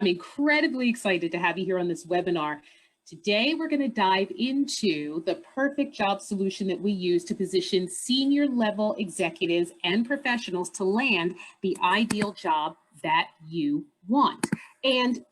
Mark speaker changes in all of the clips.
Speaker 1: incredibly excited to have you here on this webinar. Today, we're going to dive into the perfect job solution that we use to position senior level executives and professionals to land the ideal job that you want. And,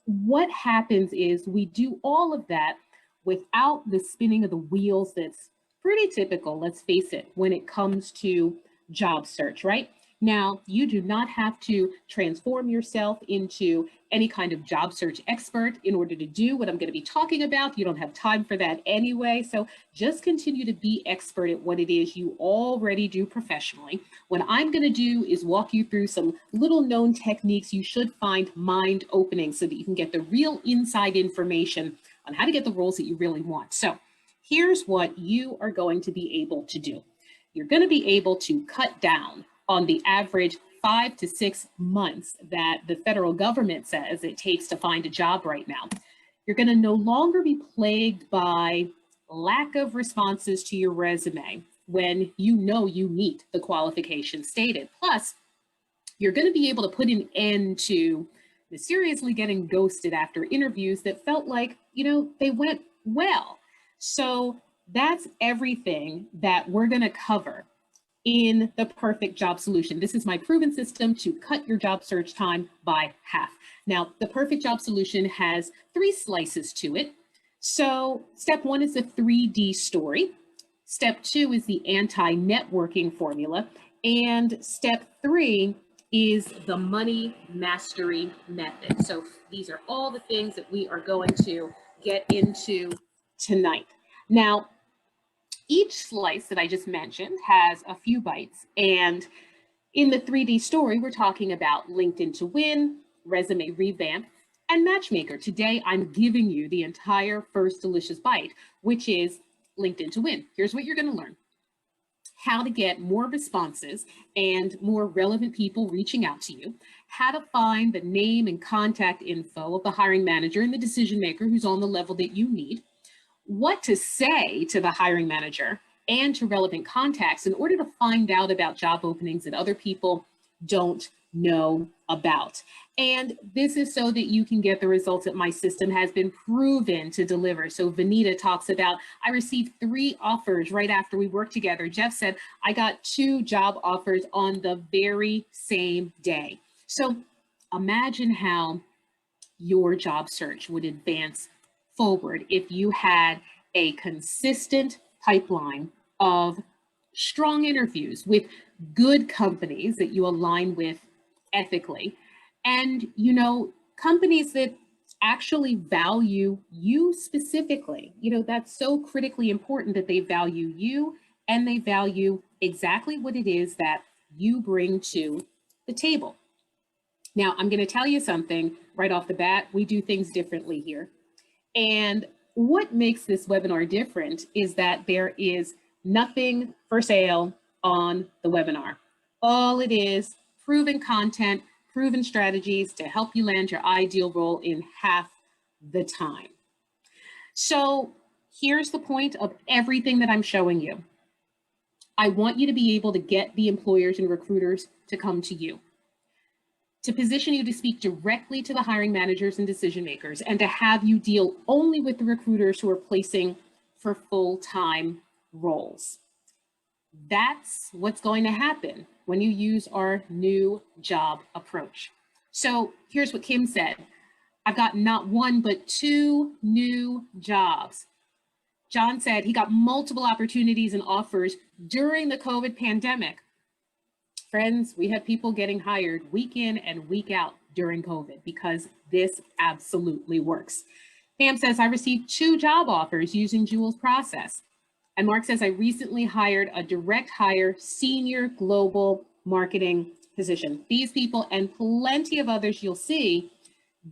Speaker 1: what happens is we do all of that without the spinning of the wheels that's pretty typical, let's face it, when it comes to job search, right? Now, you do not have to transform yourself into any kind of job search expert in order to do what I'm going to be talking about. You don't have time for that anyway. So just continue to be expert at what it is you already do professionally. What I'm going to do is walk you through some little known techniques you should find mind opening so that you can get the real inside information on how to get the roles that you really want. So here's what you are going to be able to do. You're going to be able to cut down on the average 5 to 6 months that the federal government says it takes to find a job right now. You're going to no longer be plagued by lack of responses to your resume when you know you meet the qualifications stated. Plus, you're going to be able to put an end to mysteriously getting ghosted after interviews that felt like, they went well. So that's everything that we're going to cover in the perfect job solution. This is my proven system to cut your job search time by half. Now, the perfect job solution has 3 slices to it. So step 1 is the 3D story. Step 2 is the anti-networking formula. And step 3 is the money mastery method. So these are all the things that we are going to get into tonight. Now, each slice that I just mentioned has a few bites, and in the 3D story, we're talking about LinkedIn to Win, Resume Revamp, and Matchmaker. Today, I'm giving you the entire first delicious bite, which is LinkedIn to Win. Here's what you're going to learn: how to get more responses and more relevant people reaching out to you, how to find the name and contact info of the hiring manager and the decision maker who's on the level that you need, what to say to the hiring manager and to relevant contacts in order to find out about job openings that other people don't know about. And this is so that you can get the results that my system has been proven to deliver. So Vanita talks about, I received 3 offers right after we worked together. Jeff said, I got 2 job offers on the very same day. So imagine how your job search would advance forward if you had a consistent pipeline of strong interviews with good companies that you align with ethically, and companies that actually value you specifically. That's so critically important, that they value you and they value exactly what it is that you bring to the table. Now, I'm going to tell you something right off the bat. We do things differently here. And what makes this webinar different is that there is nothing for sale on the webinar. All it is, proven content, proven strategies to help you land your ideal role in half the time. So here's the point of everything that I'm showing you. I want you to be able to get the employers and recruiters to come to you, to position you to speak directly to the hiring managers and decision makers, and to have you deal only with the recruiters who are placing for full-time roles. That's what's going to happen when you use our new job approach. So here's what Kim said: I've got not 1, but 2 new jobs. John said he got multiple opportunities and offers during the COVID pandemic. Friends, we had people getting hired week in and week out during COVID because this absolutely works. Pam says, I received 2 job offers using Jules' process. And Mark says, I recently hired a direct hire senior global marketing position. These people and plenty of others you'll see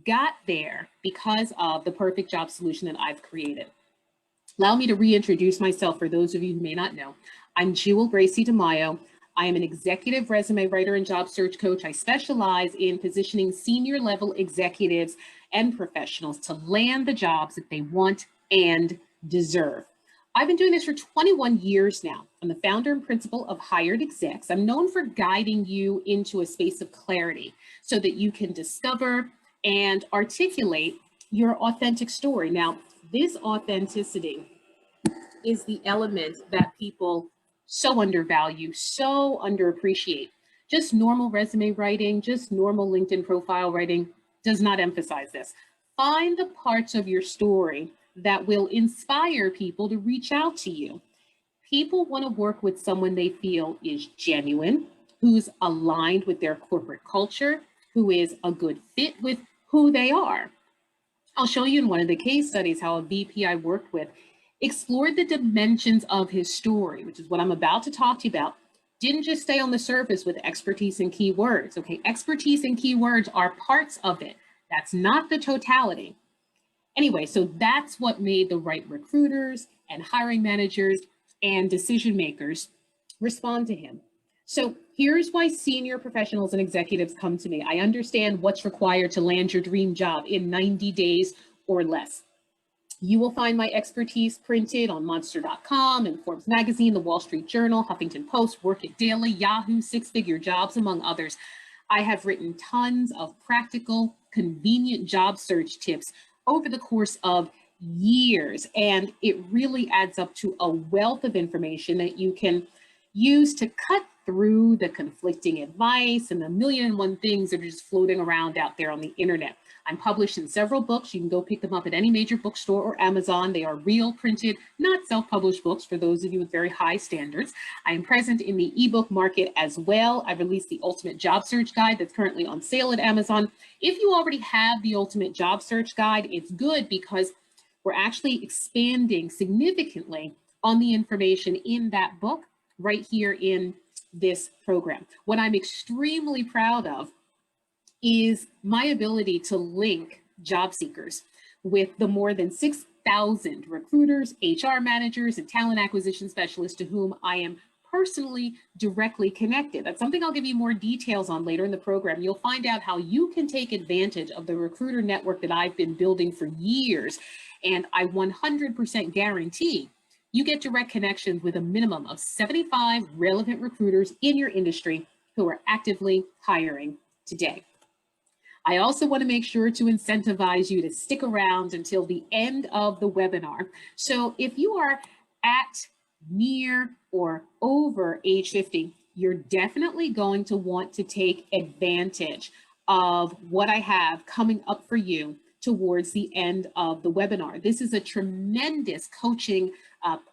Speaker 1: got there because of the perfect job solution that I've created. Allow me to reintroduce myself for those of you who may not know. I'm Jewel Gracie DeMaio. I am an executive resume writer and job search coach. I specialize in positioning senior level executives and professionals to land the jobs that they want and deserve. I've been doing this for 21 years now. I'm the founder and principal of Hired Execs. I'm known for guiding you into a space of clarity so that you can discover and articulate your authentic story. Now, this authenticity is the element that people so undervalue, so underappreciate. Just normal resume writing, just normal LinkedIn profile writing does not emphasize this. Find the parts of your story that will inspire people to reach out to you. People want to work with someone they feel is genuine, who's aligned with their corporate culture, who is a good fit with who they are. I'll show you in one of the case studies how a VP I worked with explored the dimensions of his story, which is what I'm about to talk to you about. Didn't just stay on the surface with expertise and keywords. Okay, expertise and keywords are parts of it. That's not the totality. Anyway, so that's what made the right recruiters and hiring managers and decision makers respond to him. So here's why senior professionals and executives come to me. I understand what's required to land your dream job in 90 days or less. You will find my expertise printed on Monster.com and Forbes Magazine, The Wall Street Journal, Huffington Post, Work It Daily, Yahoo, Six Figure Jobs, among others. I have written tons of practical, convenient job search tips over the course of years, and it really adds up to a wealth of information that you can use to cut through the conflicting advice and the million and one things that are just floating around out there on the internet. I'm published in several books. You can go pick them up at any major bookstore or Amazon. They are real printed, not self-published books for those of you with very high standards. I am present in the ebook market as well. I released the Ultimate Job Search Guide that's currently on sale at Amazon. If you already have the Ultimate Job Search Guide, it's good because we're actually expanding significantly on the information in that book right here in this program. What I'm extremely proud of is my ability to link job seekers with the more than 6,000 recruiters, HR managers, and talent acquisition specialists to whom I am personally directly connected. That's something I'll give you more details on later in the program. You'll find out how you can take advantage of the recruiter network that I've been building for years. And I 100% guarantee you get direct connections with a minimum of 75 relevant recruiters in your industry who are actively hiring today. I also want to make sure to incentivize you to stick around until the end of the webinar. So if you are at, near, or over age 50, you're definitely going to want to take advantage of what I have coming up for you towards the end of the webinar. This is a tremendous coaching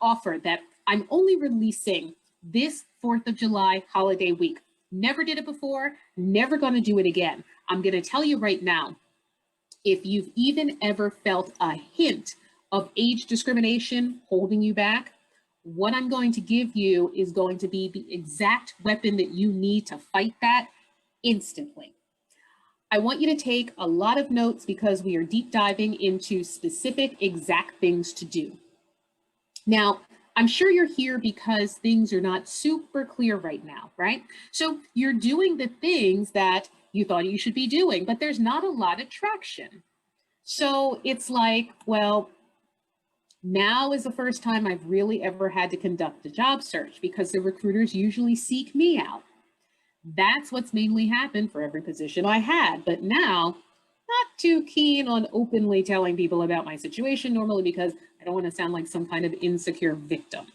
Speaker 1: offer that I'm only releasing this 4th of July holiday week. Never did it before, never going to do it again. I'm going to tell you right now, if you've even ever felt a hint of age discrimination holding you back, what I'm going to give you is going to be the exact weapon that you need to fight that instantly. I want you to take a lot of notes because we are deep diving into specific exact things to do. Now, I'm sure you're here because things are not super clear right now, right? So you're doing the things that you thought you should be doing, but there's not a lot of traction. So it's like, well, now is the first time I've really ever had to conduct a job search because the recruiters usually seek me out. That's what's mainly happened for every position I had, but now not too keen on openly telling people about my situation normally because I don't want to sound like some kind of insecure victim.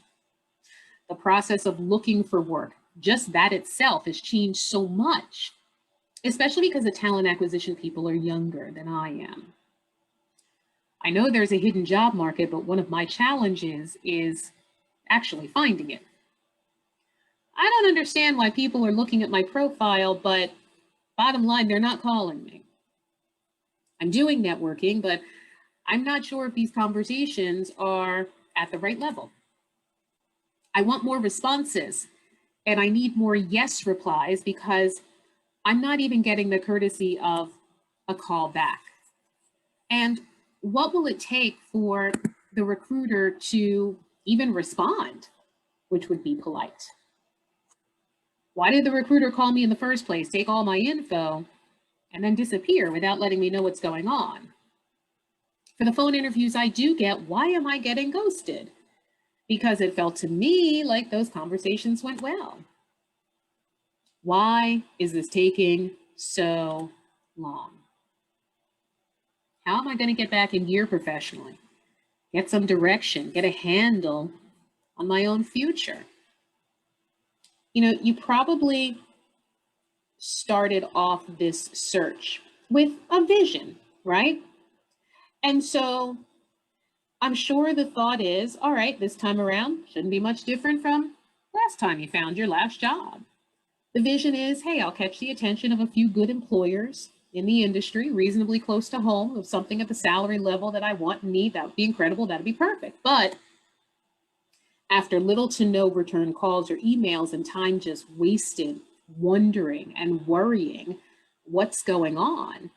Speaker 1: The process of looking for work, just that itself has changed so much, especially because the talent acquisition people are younger than I am. I know there's a hidden job market, but one of my challenges is actually finding it. I don't understand why people are looking at my profile, but bottom line, they're not calling me. I'm doing networking, but I'm not sure if these conversations are at the right level. I want more responses, and I need more yes replies because I'm not even getting the courtesy of a call back. And what will it take for the recruiter to even respond, which would be polite? Why did the recruiter call me in the first place, take all my info, and then disappear without letting me know what's going on? For the phone interviews I do get, why am I getting ghosted? Because it felt to me like those conversations went well. Why is this taking so long? How am I going to get back in gear professionally? Get some direction, get a handle on my own future. You know, you probably started off this search with a vision, right? And so I'm sure the thought is, all right, this time around shouldn't be much different from last time you found your last job. The vision is, hey, I'll catch the attention of a few good employers in the industry, reasonably close to home, of something at the salary level that I want and need. That would be incredible. That'd be perfect. But after little to no return calls or emails and time just wasted wondering and worrying what's going on,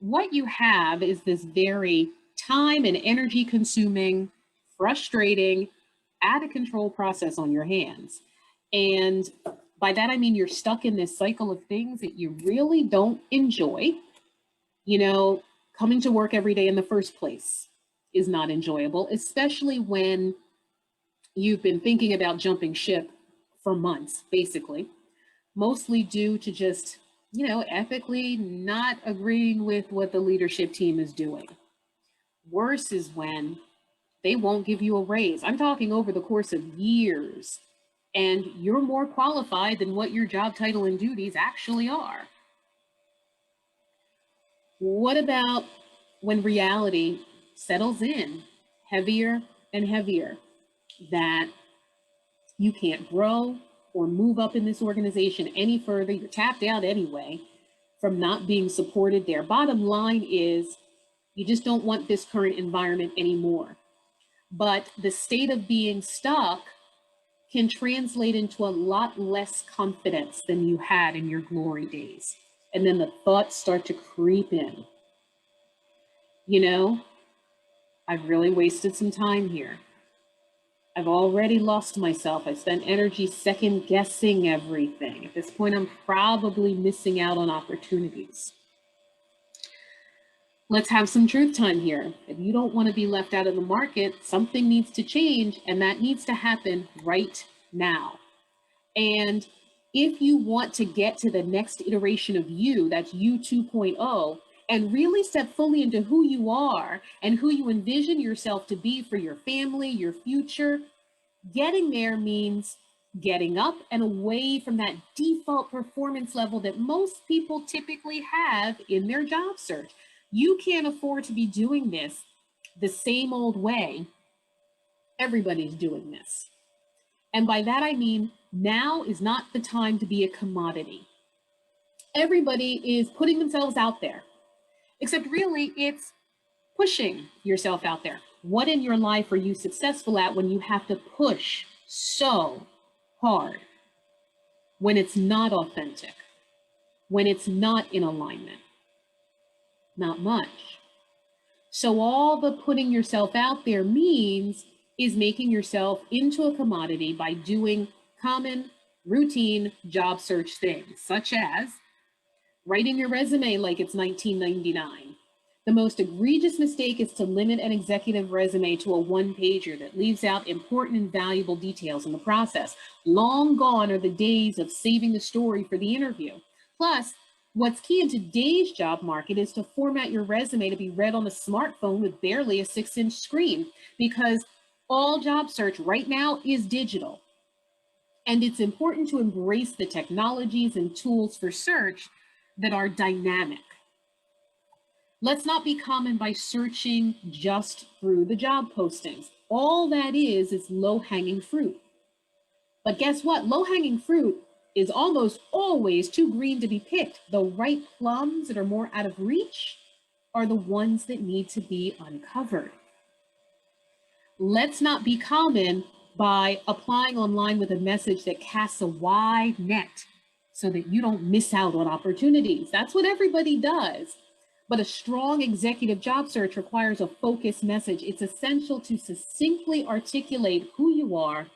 Speaker 1: what you have is this very time and energy consuming, frustrating, out of control process on your hands. And by that, I mean you're stuck in this cycle of things that you really don't enjoy. You know, coming to work every day in the first place is not enjoyable, especially when you've been thinking about jumping ship for months, basically, mostly due to just, you know, ethically not agreeing with what the leadership team is doing. Worse is when they won't give you a raise. I'm talking over the course of years, and you're more qualified than what your job title and duties actually are. What about when reality settles in heavier and heavier, that you can't grow or move up in this organization any further? You're tapped out anyway from not being supported there. Bottom line is, you just don't want this current environment anymore. But the state of being stuck can translate into a lot less confidence than you had in your glory days. And then the thoughts start to creep in. You know, I've really wasted some time here. I've already lost myself. I spent energy second guessing everything. At this point, I'm probably missing out on opportunities. Let's have some truth time here. If you don't want to be left out of the market, something needs to change, and that needs to happen right now. And if you want to get to the next iteration of you, that's you 2.0, and really step fully into who you are and who you envision yourself to be for your family, your future, getting there means getting up and away from that default performance level that most people typically have in their job search. You can't afford to be doing this the same old way. Everybody's doing this. And by that, I mean, now is not the time to be a commodity. Everybody is putting themselves out there, except really it's pushing yourself out there. What in your life are you successful at when you have to push so hard? When it's not authentic, when it's not in alignment? Not much. So all the putting yourself out there means is making yourself into a commodity by doing common, routine job search things, such as writing your resume like it's 1999. The most egregious mistake is to limit an executive resume to a one-pager that leaves out important and valuable details in the process. Long gone are the days of saving the story for the interview. Plus, what's key in today's job market is to format your resume to be read on a smartphone with barely a 6-inch screen, because all job search right now is digital. And it's important to embrace the technologies and tools for search that are dynamic. Let's not be common by searching just through the job postings. All that is low-hanging fruit. But guess what? Low-hanging fruit is almost always too green to be picked. The right plums that are more out of reach are the ones that need to be uncovered. Let's not be common by applying online with a message that casts a wide net so that you don't miss out on opportunities. That's what everybody does. But a strong executive job search requires a focused message. It's essential to succinctly articulate who you are,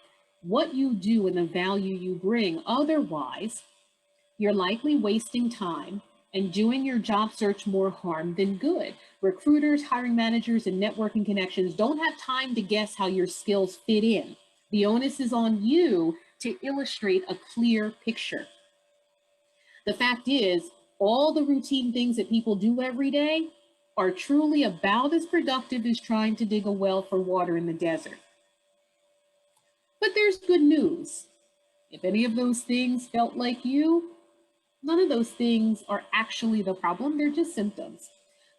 Speaker 1: what you do, and the value you bring. Otherwise, you're likely wasting time and doing your job search more harm than good. Recruiters, hiring managers, and networking connections don't have time to guess how your skills fit in. The onus is on you to illustrate a clear picture. The fact is, all the routine things that people do every day are truly about as productive as trying to dig a well for water in the desert. But there's good news. If any of those things felt like you, none of those things are actually the problem, they're just symptoms.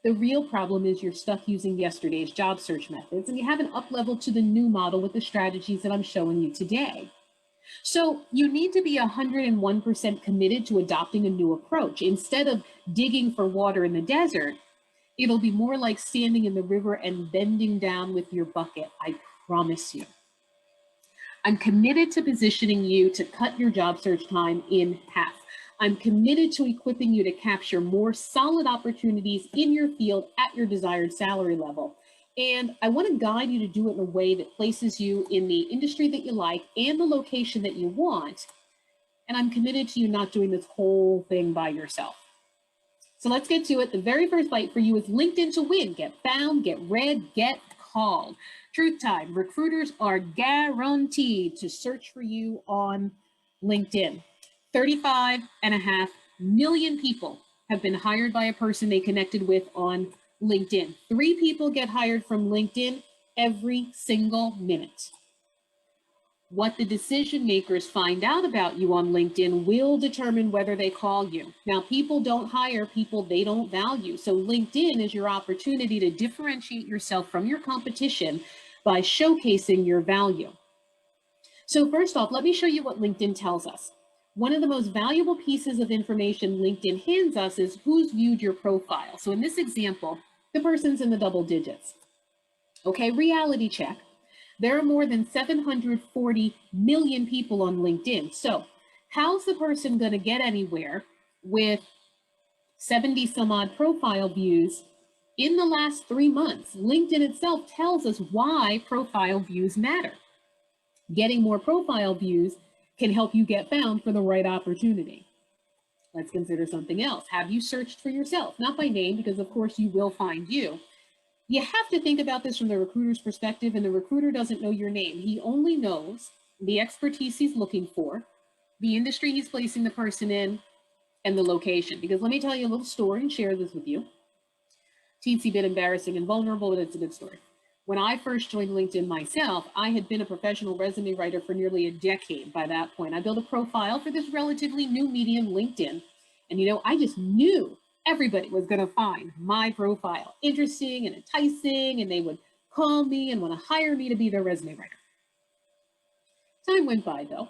Speaker 1: The real problem is you're stuck using yesterday's job search methods and you haven't up-leveled to the new model with the strategies that I'm showing you today. So you need to be 101% committed to adopting a new approach. Instead of digging for water in the desert, it'll be more like standing in the river and bending down with your bucket, I promise you. I'm committed to positioning you to cut your job search time in half. I'm committed to equipping you to capture more solid opportunities in your field at your desired salary level. And I want to guide you to do it in a way that places you in the industry that you like and the location that you want. And I'm committed to you not doing this whole thing by yourself. So let's get to it. The very first bite for you is LinkedIn to win. Get found, get read, get called. Truth time. Recruiters are guaranteed to search for you on LinkedIn. 35.5 million people have been hired by a person they connected with on LinkedIn. 3 people get hired from LinkedIn every single minute. What the decision makers find out about you on LinkedIn will determine whether they call you. Now, people don't hire people they don't value. So LinkedIn is your opportunity to differentiate yourself from your competition by showcasing your value. So first off, let me show you what LinkedIn tells us. One of the most valuable pieces of information LinkedIn hands us is who's viewed your profile. So in this example, the person's in the double digits. Okay, reality check. There are more than 740 million people on LinkedIn. So how's the person going to get anywhere with 70 some odd profile views in the last 3 months? LinkedIn itself tells us why profile views matter. Getting more profile views can help you get found for the right opportunity. Let's consider something else. Have you searched for yourself? Not by name, because of course you will find you. You have to think about this from the recruiter's perspective, and the recruiter doesn't know your name. He only knows the expertise he's looking for, the industry he's placing the person in, and the location. Because let me tell you a little story and share this with you. Teensy bit embarrassing and vulnerable, but it's a good story. When I first joined LinkedIn myself, I had been a professional resume writer for nearly a decade by that point. I built a profile for this relatively new medium, LinkedIn. And I just knew everybody was going to find my profile interesting and enticing, and they would call me and want to hire me to be their resume writer. Time went by, though.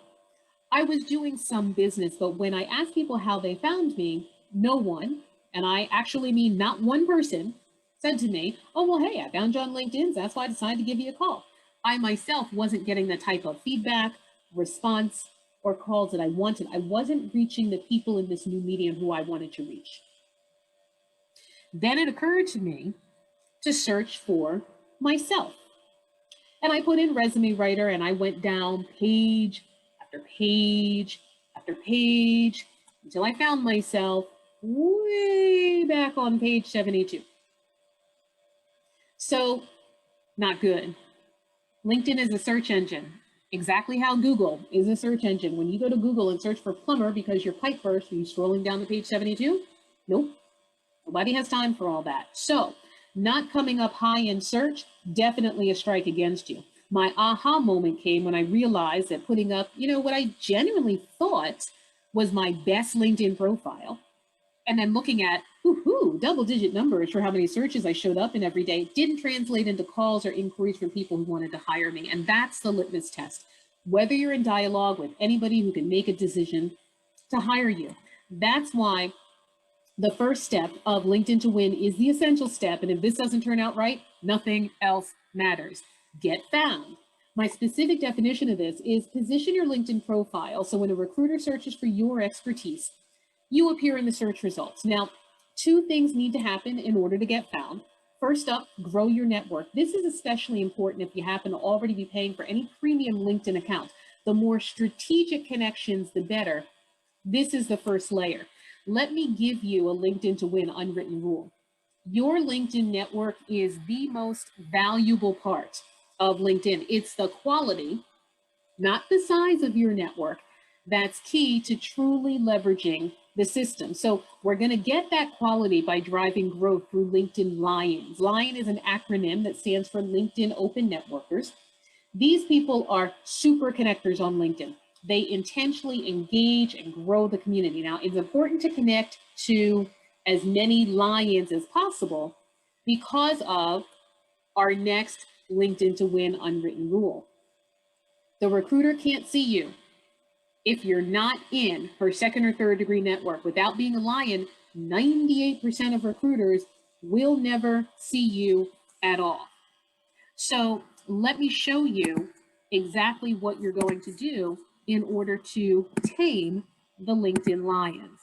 Speaker 1: I was doing some business, but when I asked people how they found me, no one, and I actually mean not one person, said to me, oh, well, hey, I found you on LinkedIn, so that's why I decided to give you a call. I myself wasn't getting the type of feedback, response, or calls that I wanted. I wasn't reaching the people in this new medium who I wanted to reach. Then it occurred to me to search for myself. And I put in resume writer, and I went down page after page after page until I found myself way back on page 72. So, not good. LinkedIn is a search engine, exactly how Google is a search engine. When you go to Google and search for plumber because your pipe burst, are you scrolling down to page 72? Nope. Nobody has time for all that. So, not coming up high in search, definitely a strike against you. My aha moment came when I realized that putting up, what I genuinely thought was my best LinkedIn profile, and then looking at, double-digit numbers for how many searches I showed up in every day, didn't translate into calls or inquiries from people who wanted to hire me. And that's the litmus test. Whether you're in dialogue with anybody who can make a decision to hire you. That's why the first step of LinkedIn to win is the essential step. And if this doesn't turn out right, nothing else matters. Get found. My specific definition of this is position your LinkedIn profile so when a recruiter searches for your expertise, you appear in the search results. Now, 2 things need to happen in order to get found. First up, grow your network. This is especially important if you happen to already be paying for any premium LinkedIn account. The more strategic connections, the better. This is the first layer. Let me give you a LinkedIn to win unwritten rule. Your LinkedIn network is the most valuable part of LinkedIn. It's the quality, not the size of your network, that's key to truly leveraging the system. So we're going to get that quality by driving growth through LinkedIn Lions. Lion is an acronym that stands for LinkedIn Open Networkers. These people are super connectors on LinkedIn. They intentionally engage and grow the community. Now, it's important to connect to as many Lions as possible because of our next LinkedIn to Win unwritten rule. The recruiter can't see you if you're not in her second or third degree network. Without being a Lion, 98% of recruiters will never see you at all. So let me show you exactly what you're going to do in order to tame the LinkedIn Lions.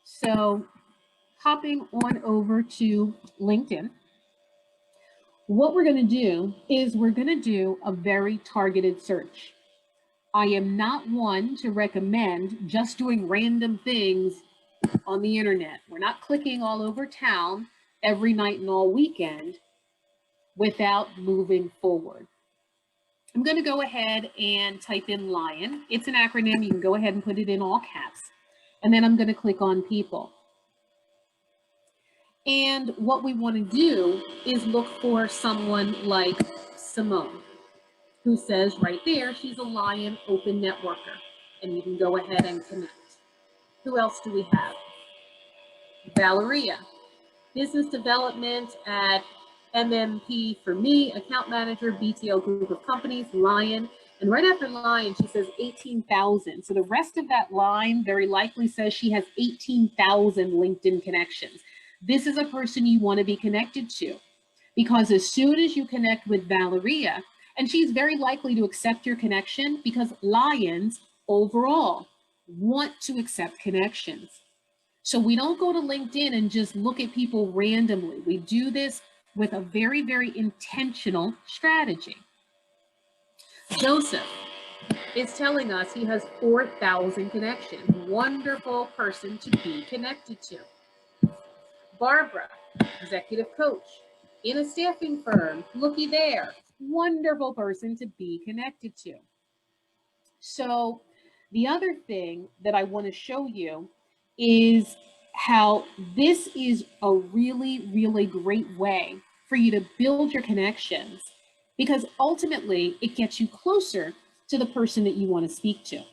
Speaker 1: So hopping on over to LinkedIn, what we're going to do is we're going to do a very targeted search. I am not one to recommend just doing random things on the internet. We're not clicking all over town every night and all weekend without moving forward. I'm going to go ahead and type in Lion. It's an acronym. You can go ahead and put it in all caps. And then I'm going to click on people. And what we want to do is look for someone like Simone, who says right there, she's a Lion Open Networker. And you can go ahead and connect. Who else do we have? Valeria, business development at MMP for me, account manager, BTO group of companies, Lion. And right after Lion, she says 18,000. So the rest of that line very likely says she has 18,000 LinkedIn connections. This is a person you want to be connected to, because as soon as you connect with Valeria, and she's very likely to accept your connection because Lions overall want to accept connections. So we don't go to LinkedIn and just look at people randomly. We do this with a very, very intentional strategy. Joseph is telling us he has 4,000 connections. Wonderful person to be connected to. Barbara, executive coach in a staffing firm. Looky there. Wonderful person to be connected to. So the other thing that I want to show you is how this is a really, really great way for you to build your connections, because ultimately it gets you closer to the person that you want to speak to.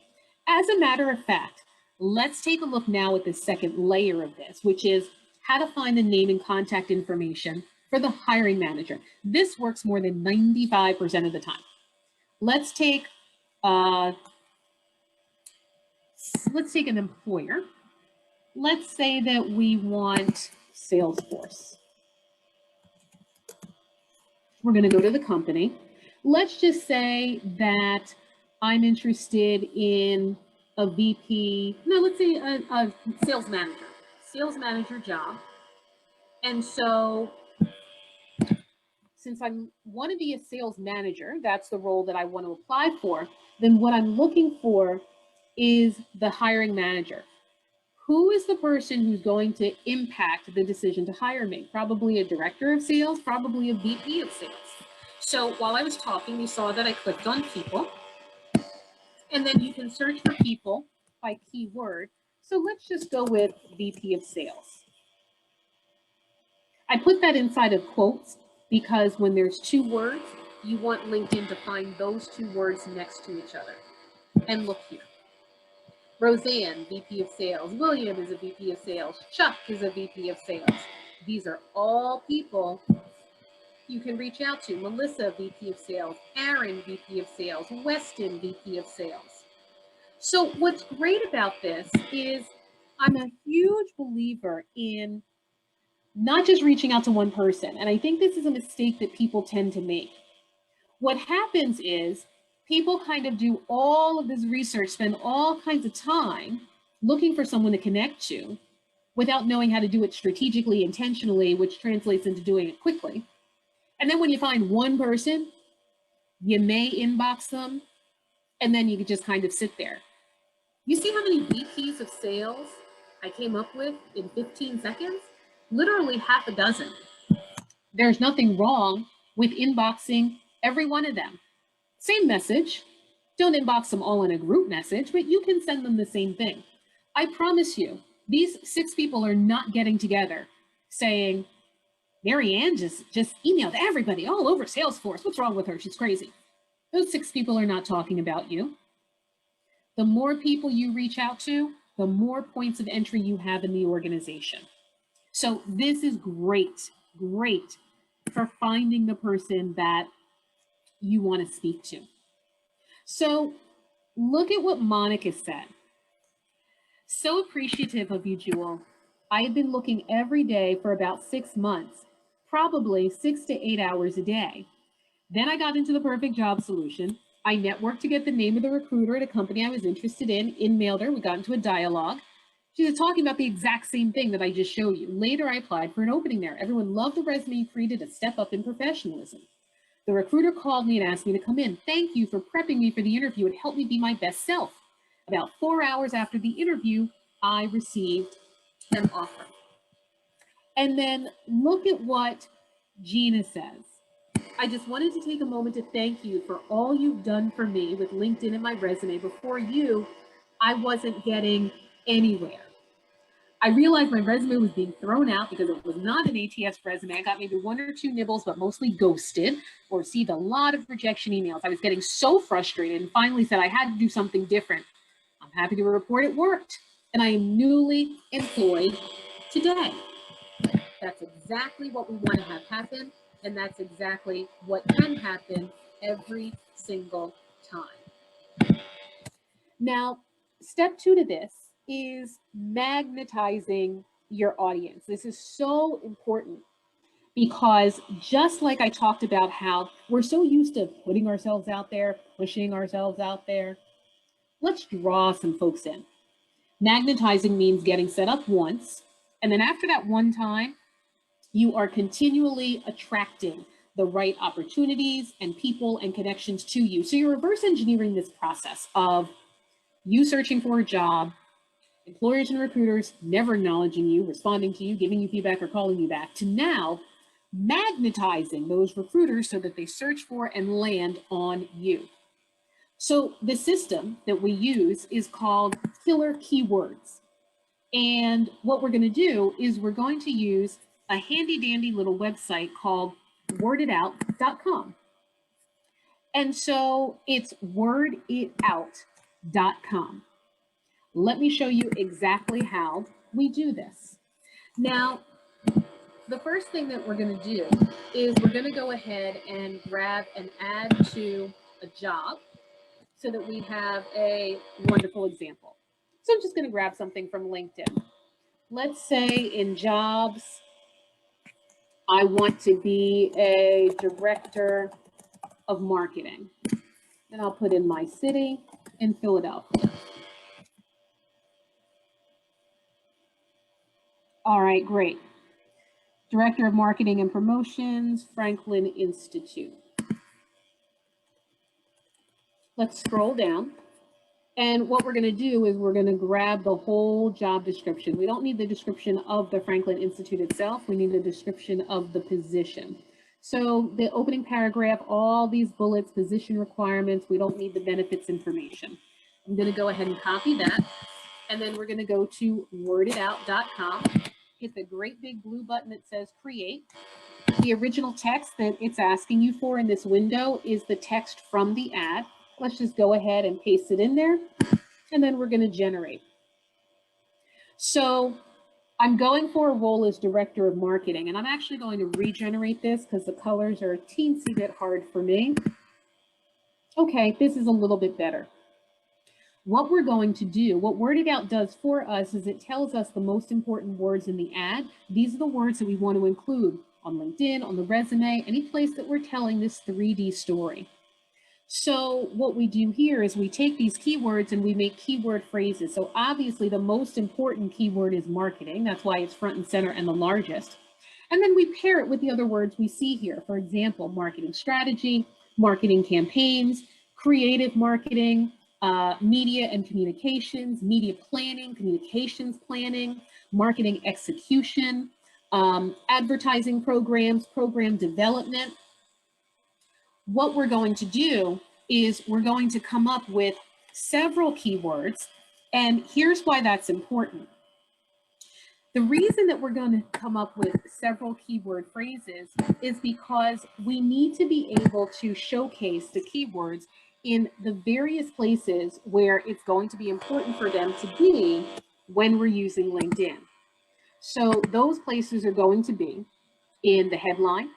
Speaker 1: As a matter of fact, let's take a look now at the second layer of this, which is how to find the name and contact information for the hiring manager. This works more than 95% of the time. Let's take an employer. Let's say that we want Salesforce. We're going to go to the company. Let's just say that I'm interested in a VP, no, let's say a sales manager job. And so since I want to be a sales manager, that's the role that I want to apply for, then what I'm looking for is the hiring manager. Who is the person who's going to impact the decision to hire me? Probably a director of sales, probably a VP of sales. So while I was talking, you saw that I clicked on people, and then you can search for people by keyword. So let's just go with VP of sales. I put that inside of quotes because when there's two words, you want LinkedIn to find those two words next to each other. And look here. Roseanne, VP of sales. William is a VP of sales. Chuck is a VP of sales. These are all people you can reach out to. Melissa, VP of sales. Aaron, VP of sales. Weston, VP of sales. So what's great about this is I'm a huge believer in not just reaching out to one person. And I think this is a mistake that people tend to make. What happens is people kind of do all of this research, spend all kinds of time looking for someone to connect to without knowing how to do it strategically, intentionally, which translates into doing it quickly. And then when you find one person, you may inbox them, and then you can just kind of sit there. You see how many VPs of sales I came up with in 15 seconds? Literally half a dozen. There's nothing wrong with inboxing every one of them. Same message. Don't inbox them all in a group message, but you can send them the same thing. I promise you, These 6 people are not getting together saying, Mary Ann just emailed everybody all over Salesforce. What's wrong with her? She's crazy. Those 6 people are not talking about you. The more people you reach out to, the more points of entry you have in the organization. So this is great for finding the person that you want to speak to. So look at what Monica said. So appreciative of you, Jewel. I had been looking every day for about 6 months, probably 6 to 8 hours a day. Then I got into the perfect job solution. I networked to get the name of the recruiter at a company I was interested in mailed her. We got into a dialogue. She was talking about the exact same thing that I just showed you. Later, I applied for an opening there. Everyone loved the resume you created, a step up in professionalism. The recruiter called me and asked me to come in. Thank you for prepping me for the interview. It helped me be my best self. About 4 hours after the interview, I received an offer. And then look at what Gina says. I just wanted to take a moment to thank you for all you've done for me with LinkedIn and my resume. Before you, I wasn't getting anywhere. I realized my resume was being thrown out because it was not an ATS resume. I got maybe 1 or 2 nibbles, but mostly ghosted, or received a lot of rejection emails. I was getting so frustrated and finally said I had to do something different. I'm happy to report it worked, and I am newly employed today. That's exactly what we want to have happen, and that's exactly what can happen every single time. Now, step 2 to this is magnetizing your audience. This is so important because just like I talked about how we're so used to putting ourselves out there, pushing ourselves out there, let's draw some folks in. Magnetizing means getting set up once, and then after that one time, you are continually attracting the right opportunities and people and connections to you. So you're reverse engineering this process of you searching for a job, employers and recruiters never acknowledging you, responding to you, giving you feedback, or calling you back, to now magnetizing those recruiters so that they search for and land on you. So the system that we use is called Killer Keywords. And what we're going to do is we're going to use a handy dandy little website called worditout.com. And so it's worditout.com. Let me show you exactly how we do this. Now, the first thing that we're going to do is we're going to go ahead and grab and add to a job so that we have a wonderful example. So I'm just going to grab something from LinkedIn. Let's say in jobs, I want to be a director of marketing. And I'll put in my city in Philadelphia. All right, great. Director of Marketing and Promotions, Franklin Institute. Let's scroll down. And what we're going to do is we're going to grab the whole job description. We don't need the description of the Franklin Institute itself. We need a description of the position. So the opening paragraph, all these bullets, position requirements, we don't need the benefits information. I'm going to go ahead and copy that. And then we're going to go to worditout.com. Hit the great big blue button that says create. The original text that it's asking you for in this window is the text from the ad. Let's just go ahead and paste it in there, and then we're going to generate. So I'm going for a role as Director of Marketing, and I'm actually going to regenerate this because the colors are a teensy bit hard for me. Okay, this is a little bit better. What we're going to do, what WordItout does for us is it tells us the most important words in the ad. These are the words that we want to include on LinkedIn, on the resume, any place that we're telling this 3D story. So what we do here is we take these keywords and we make keyword phrases. So obviously the most important keyword is marketing. That's why it's front and center and the largest. And then we pair it with the other words we see here. For example, marketing strategy, marketing campaigns, creative marketing, media and communications, media planning, communications planning, marketing execution, advertising programs, program development. What we're going to do is we're going to come up with several keywords, and here's why that's important. The reason that we're going to come up with several keyword phrases is because we need to be able to showcase the keywords in the various places where it's going to be important for them to be when we're using LinkedIn. So those places are going to be in the headline,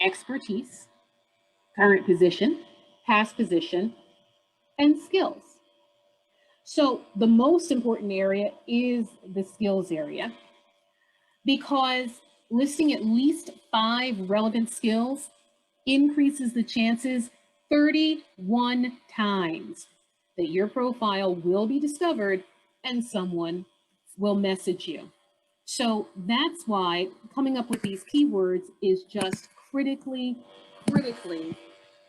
Speaker 1: expertise, current position, past position, and skills. So the most important area is the skills area, because listing at least 5 relevant skills increases the chances 31 times that your profile will be discovered and someone will message you. So that's why coming up with these keywords is just critically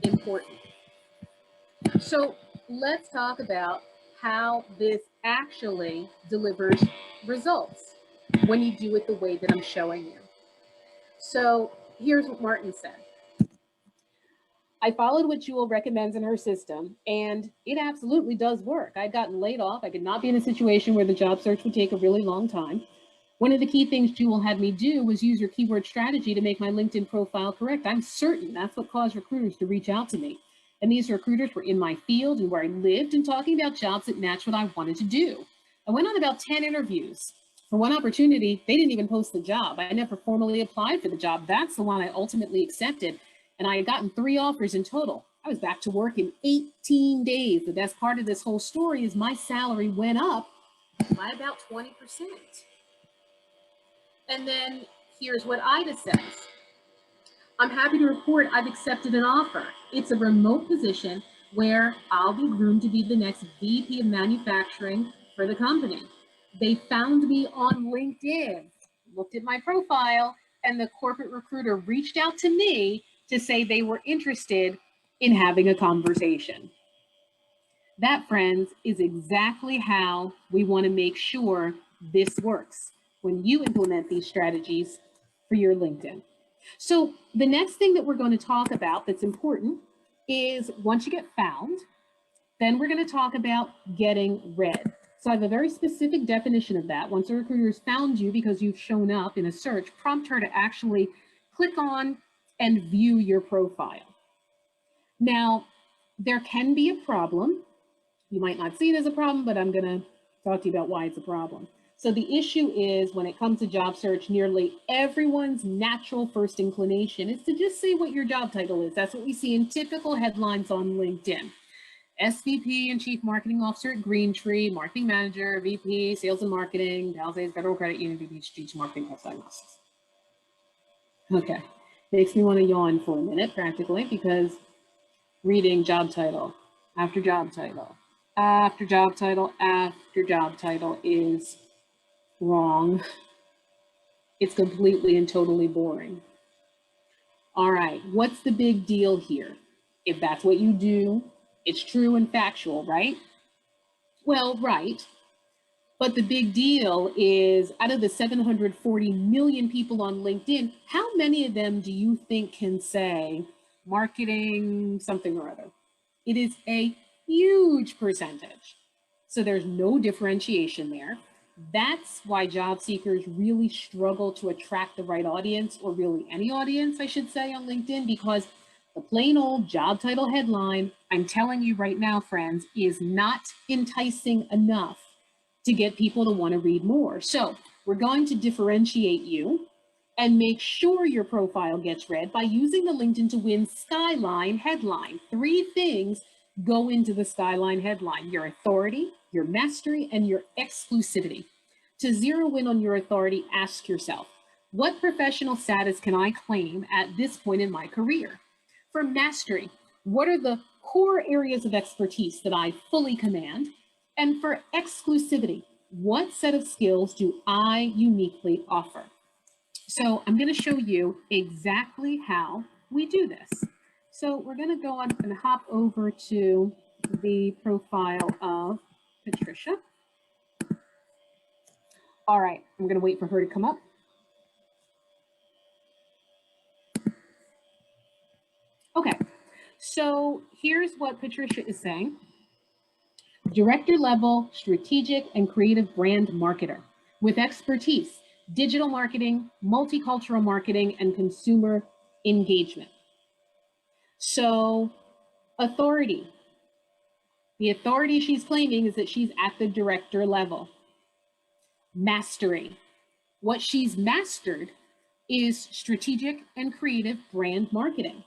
Speaker 1: important. So let's talk about how this actually delivers results when you do it the way that I'm showing you. So here's what Martin said. I followed what Jewel recommends in her system, and it absolutely does work. I'd gotten laid off. I could not be in a situation where the job search would take a really long time. One of the key things Jewel had me do was use your keyword strategy to make my LinkedIn profile correct. I'm certain that's what caused recruiters to reach out to me. And these recruiters were in my field and where I lived and talking about jobs that matched what I wanted to do. I went on about 10 interviews. For one opportunity, they didn't even post the job. I never formally applied for the job. That's the one I ultimately accepted. And I had gotten 3 offers in total. I was back to work in 18 days. The best part of this whole story is my salary went up by about 20%. And then here's what Ida says. I'm happy to report I've accepted an offer. It's a remote position where I'll be groomed to be the next VP of manufacturing for the company. They found me on LinkedIn, looked at my profile, and the corporate recruiter reached out to me to say they were interested in having a conversation. That, friends, is exactly how we want to make sure this works when you implement these strategies for your LinkedIn. So the next thing that we're going to talk about that's important is once you get found, then we're going to talk about getting read. So I have a very specific definition of that. Once a recruiter has found you because you've shown up in a search, prompt her to actually click on and view your profile. Now, there can be a problem. You might not see it as a problem, but I'm going to talk to you about why it's a problem. So the issue is when it comes to job search, nearly everyone's natural first inclination is to just say what your job title is. That's what we see in typical headlines on LinkedIn. SVP and Chief Marketing Officer at Greentree, Marketing Manager, VP, Sales and Marketing, Palisades Federal Credit Union, VP, Chief Marketing Health Diagnostics. Okay, makes me want to yawn for a minute, practically, because reading job title after job title after job title after job title is wrong. It's completely and totally boring. All right, what's the big deal here? If that's what you do, it's true and factual, right? Well, right. But the big deal is out of the 740 million people on LinkedIn, how many of them do you think can say marketing something or other? It is a huge percentage. So there's no differentiation there. That's why job seekers really struggle to attract the right audience, or really any audience, I should say, on LinkedIn, because the plain old job title headline, I'm telling you right now, friends, is not enticing enough to get people to want to read more. So we're going to differentiate you and make sure your profile gets read by using the LinkedIn to Win Skyline headline. 3 things go into the Skyline headline: your authority, your mastery, and your exclusivity. To zero in on your authority, ask yourself, what professional status can I claim at this point in my career? For mastery, what are the core areas of expertise that I fully command? And for exclusivity, what set of skills do I uniquely offer? So I'm going to show you exactly how we do this. So we're going to go on and hop over to the profile of Patricia. All right, I'm going to wait for her to come up. Okay, so here's what Patricia is saying. Director level, strategic and creative brand marketer with expertise digital marketing, multicultural marketing, and consumer engagement. So authority. The authority she's claiming is that she's at the director level. Mastery. What she's mastered is strategic and creative brand marketing.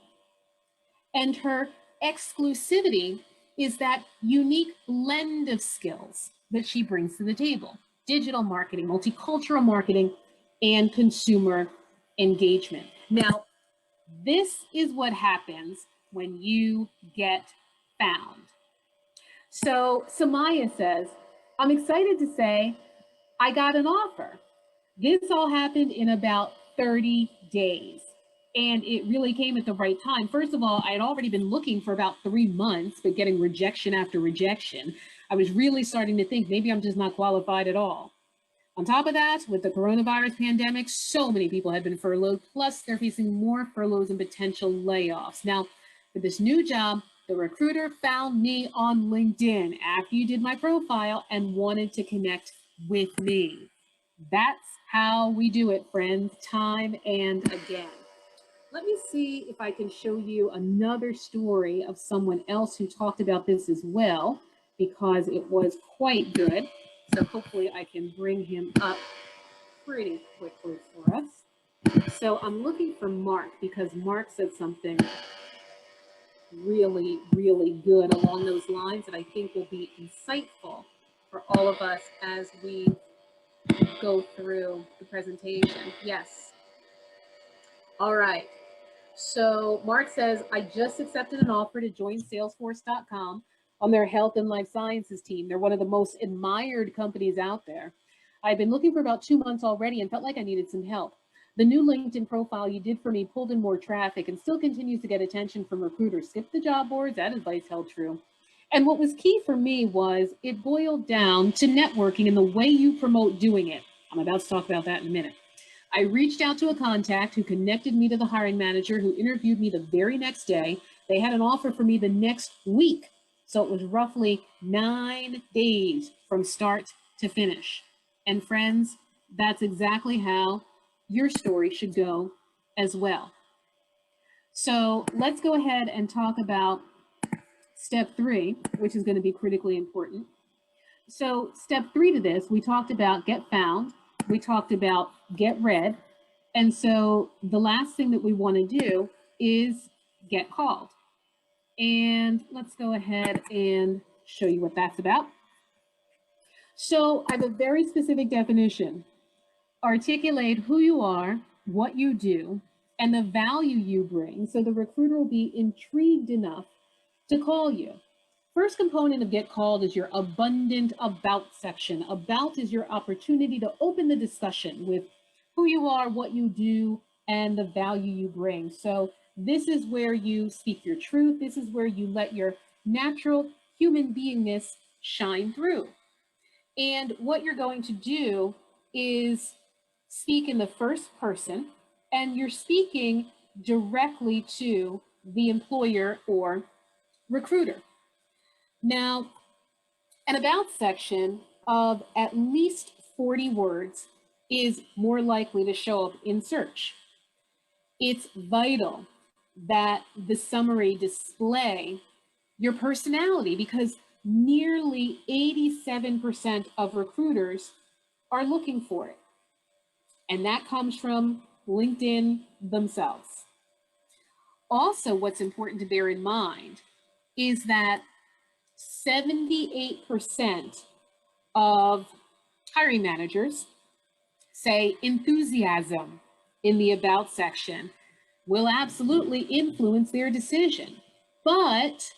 Speaker 1: And her exclusivity is that unique blend of skills that she brings to the table: digital marketing, multicultural marketing, and consumer engagement. Now, this is what happens when you get found. So Samaya says, I'm excited to say I got an offer. This all happened in about 30 days. And it really came at the right time. First of all, I had already been looking for about 3 months, but getting rejection after rejection. I was really starting to think maybe I'm just not qualified at all. On top of that, with the coronavirus pandemic, so many people had been furloughed, plus they're facing more furloughs and potential layoffs. Now, for this new job, the recruiter found me on LinkedIn after you did my profile and wanted to connect with me. That's how we do it, friends, time and again. Let me see if I can show you another story of someone else who talked about this as well, because it was quite good. So hopefully I can bring him up pretty quickly for us. So I'm looking for Mark because Mark said something really, really good along those lines that I think will be insightful for all of us as we go through the presentation. Yes. All right. So Mark says, I just accepted an offer to join Salesforce.com on their health and life sciences team. They're one of the most admired companies out there. I've been looking for about 2 months already and felt like I needed some help. The new LinkedIn profile you did for me pulled in more traffic and still continues to get attention from recruiters. Skip the job boards, that advice held true. And what was key for me was it boiled down to networking and the way you promote doing it. I'm about to talk about that in a minute. I reached out to a contact who connected me to the hiring manager who interviewed me the very next day. They had an offer for me the next week. So it was roughly 9 days from start to finish. And friends, that's exactly how your story should go as well. So let's go ahead and talk about step 3, which is going to be critically important. So step 3 to this, we talked about get found. We talked about get read. And so the last thing that we want to do is get called. And let's go ahead and show you what that's about. So I have a very specific definition. Articulate who you are, what you do, and the value you bring so the recruiter will be intrigued enough to call you. First component of get called is your abundant about section. About is your opportunity to open the discussion with who you are, what you do, and the value you bring. So this is where you speak your truth. This is where you let your natural human beingness shine through. And what you're going to do is speak in the first person, and you're speaking directly to the employer or recruiter. Now, an about section of at least 40 words is more likely to show up in search. It's vital that the summary display your personality because nearly 87% of recruiters are looking for it. And that comes from LinkedIn themselves. Also, what's important to bear in mind is that 78% of hiring managers say enthusiasm in the about section will absolutely influence their decision. But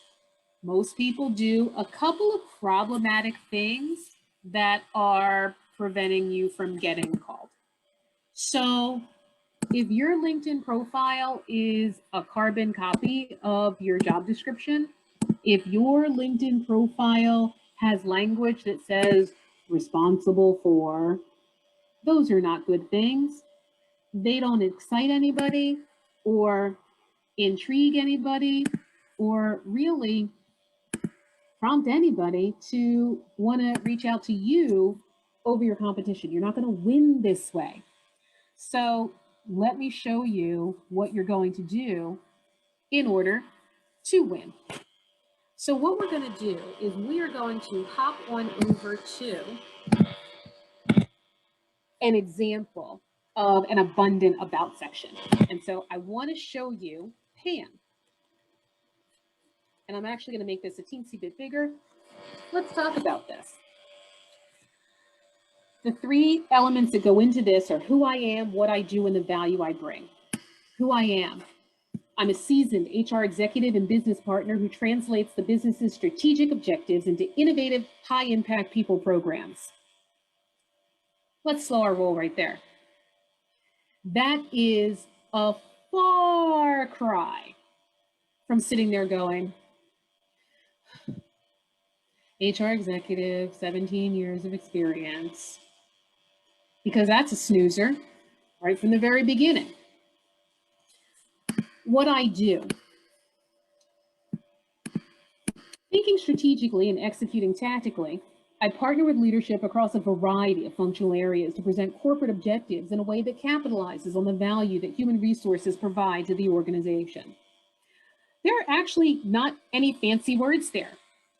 Speaker 1: most people do a couple of problematic things that are preventing you from getting called. So if your LinkedIn profile is a carbon copy of your job description, if your LinkedIn profile has language that says responsible for, those are not good things. They don't excite anybody or intrigue anybody or really prompt anybody to want to reach out to you over your competition. You're not going to win this way. So let me show you what you're going to do in order to win. So what we're going to do is we are going to hop on over to an example of an abundant about section. And so I want to show you Pam. And I'm actually going to make this a teensy bit bigger. Let's talk about this. The three elements that go into this are who I am, what I do, and the value I bring. Who I am. I'm a seasoned HR executive and business partner who translates the business's strategic objectives into innovative, high-impact people programs. Let's slow our roll right there. That is a far cry from sitting there going, HR executive, 17 years of experience, because that's a snoozer right from the very beginning. What I do. Thinking strategically and executing tactically, I partner with leadership across a variety of functional areas to present corporate objectives in a way that capitalizes on the value that human resources provide to the organization. There are actually not any fancy words there.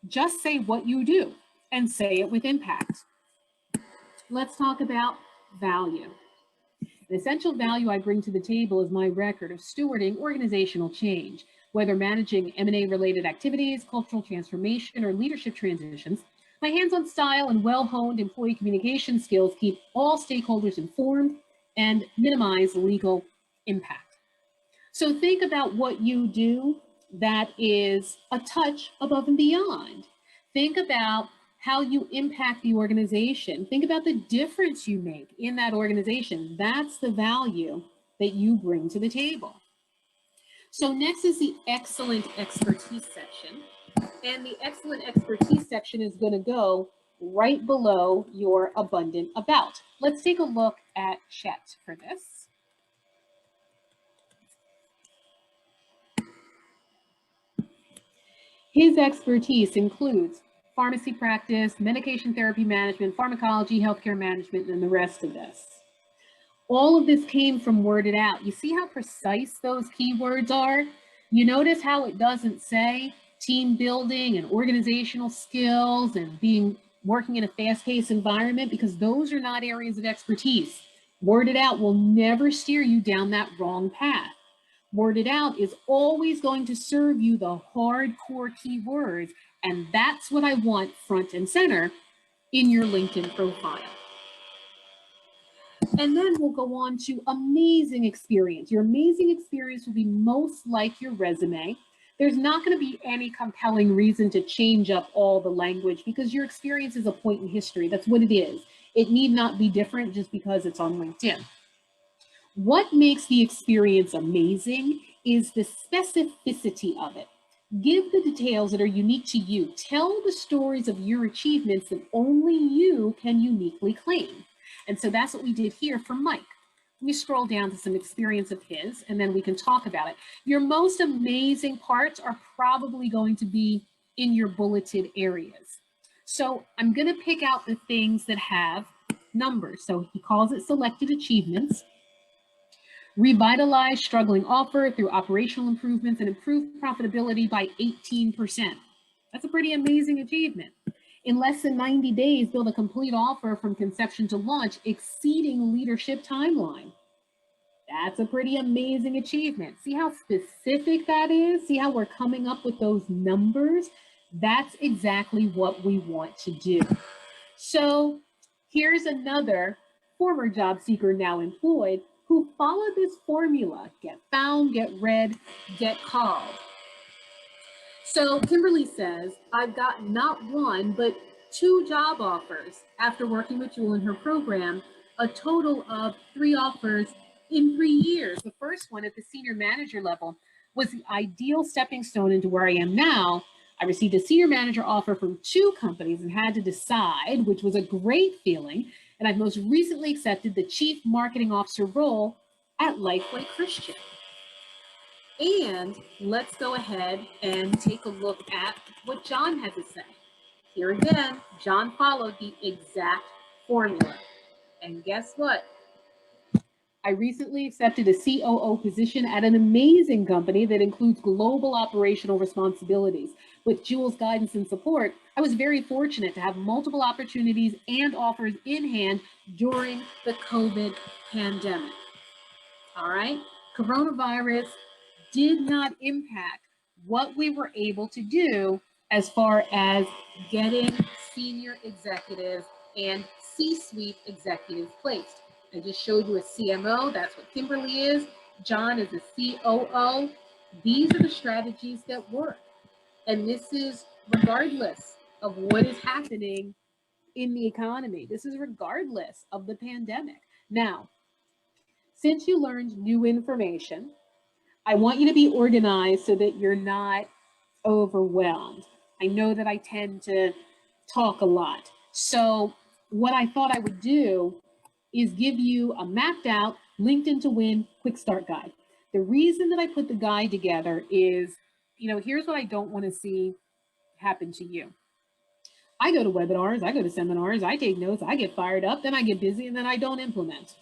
Speaker 1: Just say what you do and say it with impact. Let's talk about value. An essential value I bring to the table is my record of stewarding organizational change, whether managing M&A related activities, cultural transformation, or leadership transitions. My hands-on style and well-honed employee communication skills keep all stakeholders informed and minimize legal impact. So think about what you do that is a touch above and beyond. Think about how you impact the organization. Think about the difference you make in that organization. That's the value that you bring to the table. So next is the excellent expertise section. And the excellent expertise section is going to go right below your abundant about. Let's take a look at Chet for this. His expertise includes pharmacy practice, medication therapy management, pharmacology, healthcare management, and the rest of this. All of this came from Worded Out. You see how precise those keywords are? You notice how it doesn't say team building and organizational skills and working in a fast-paced environment, because those are not areas of expertise. Worded Out will never steer you down that wrong path. Worded Out is always going to serve you the hardcore keywords, and that's what I want front and center in your LinkedIn profile. And then we'll go on to amazing experience. Your amazing experience will be most like your resume. There's not going to be any compelling reason to change up all the language because your experience is a point in history. That's what it is. It need not be different just because it's on LinkedIn. What makes the experience amazing is the specificity of it. Give the details that are unique to you. Tell the stories of your achievements that only you can uniquely claim. And so that's what we did here for Mike. Let me scroll down to some experience of his, and then we can talk about it. Your most amazing parts are probably going to be in your bulleted areas. So I'm going to pick out the things that have numbers. So he calls it selected achievements. Revitalize struggling offer through operational improvements and improved profitability by 18%. That's a pretty amazing achievement. In less than 90 days, build a complete offer from conception to launch, exceeding leadership timeline. That's a pretty amazing achievement. See how specific that is? See how we're coming up with those numbers? That's exactly what we want to do. So here's another former job seeker now employed who followed this formula: get found, get read, get called. So Kimberly says, I've got not one, but 2 job offers after working with Jewel in her program, a total of 3 offers in 3 years. The first one at the senior manager level was the ideal stepping stone into where I am now. I received a senior manager offer from 2 companies and had to decide, which was a great feeling. And I've most recently accepted the chief marketing officer role at Lifeway Christian. And let's go ahead and take a look at what John had to say. Here again, John followed the exact formula. And guess what? I recently accepted a COO position at an amazing company that includes global operational responsibilities. With Jules' guidance and support, I was very fortunate to have multiple opportunities and offers in hand during the COVID pandemic. All right. Coronavirus did not impact what we were able to do as far as getting senior executives and C-suite executives placed. I just showed you a CMO. That's what Kimberly is. John is a COO. These are the strategies that work. And this is regardless of what is happening in the economy. This is regardless of the pandemic. Now, since you learned new information, I want you to be organized so that you're not overwhelmed. I know that I tend to talk a lot. So what I thought I would do is give you a mapped out LinkedIn to Win quick start guide. The reason that I put the guide together is, here's what I don't want to see happen to you. I go to webinars, I go to seminars, I take notes, I get fired up, then I get busy, and then I don't implement.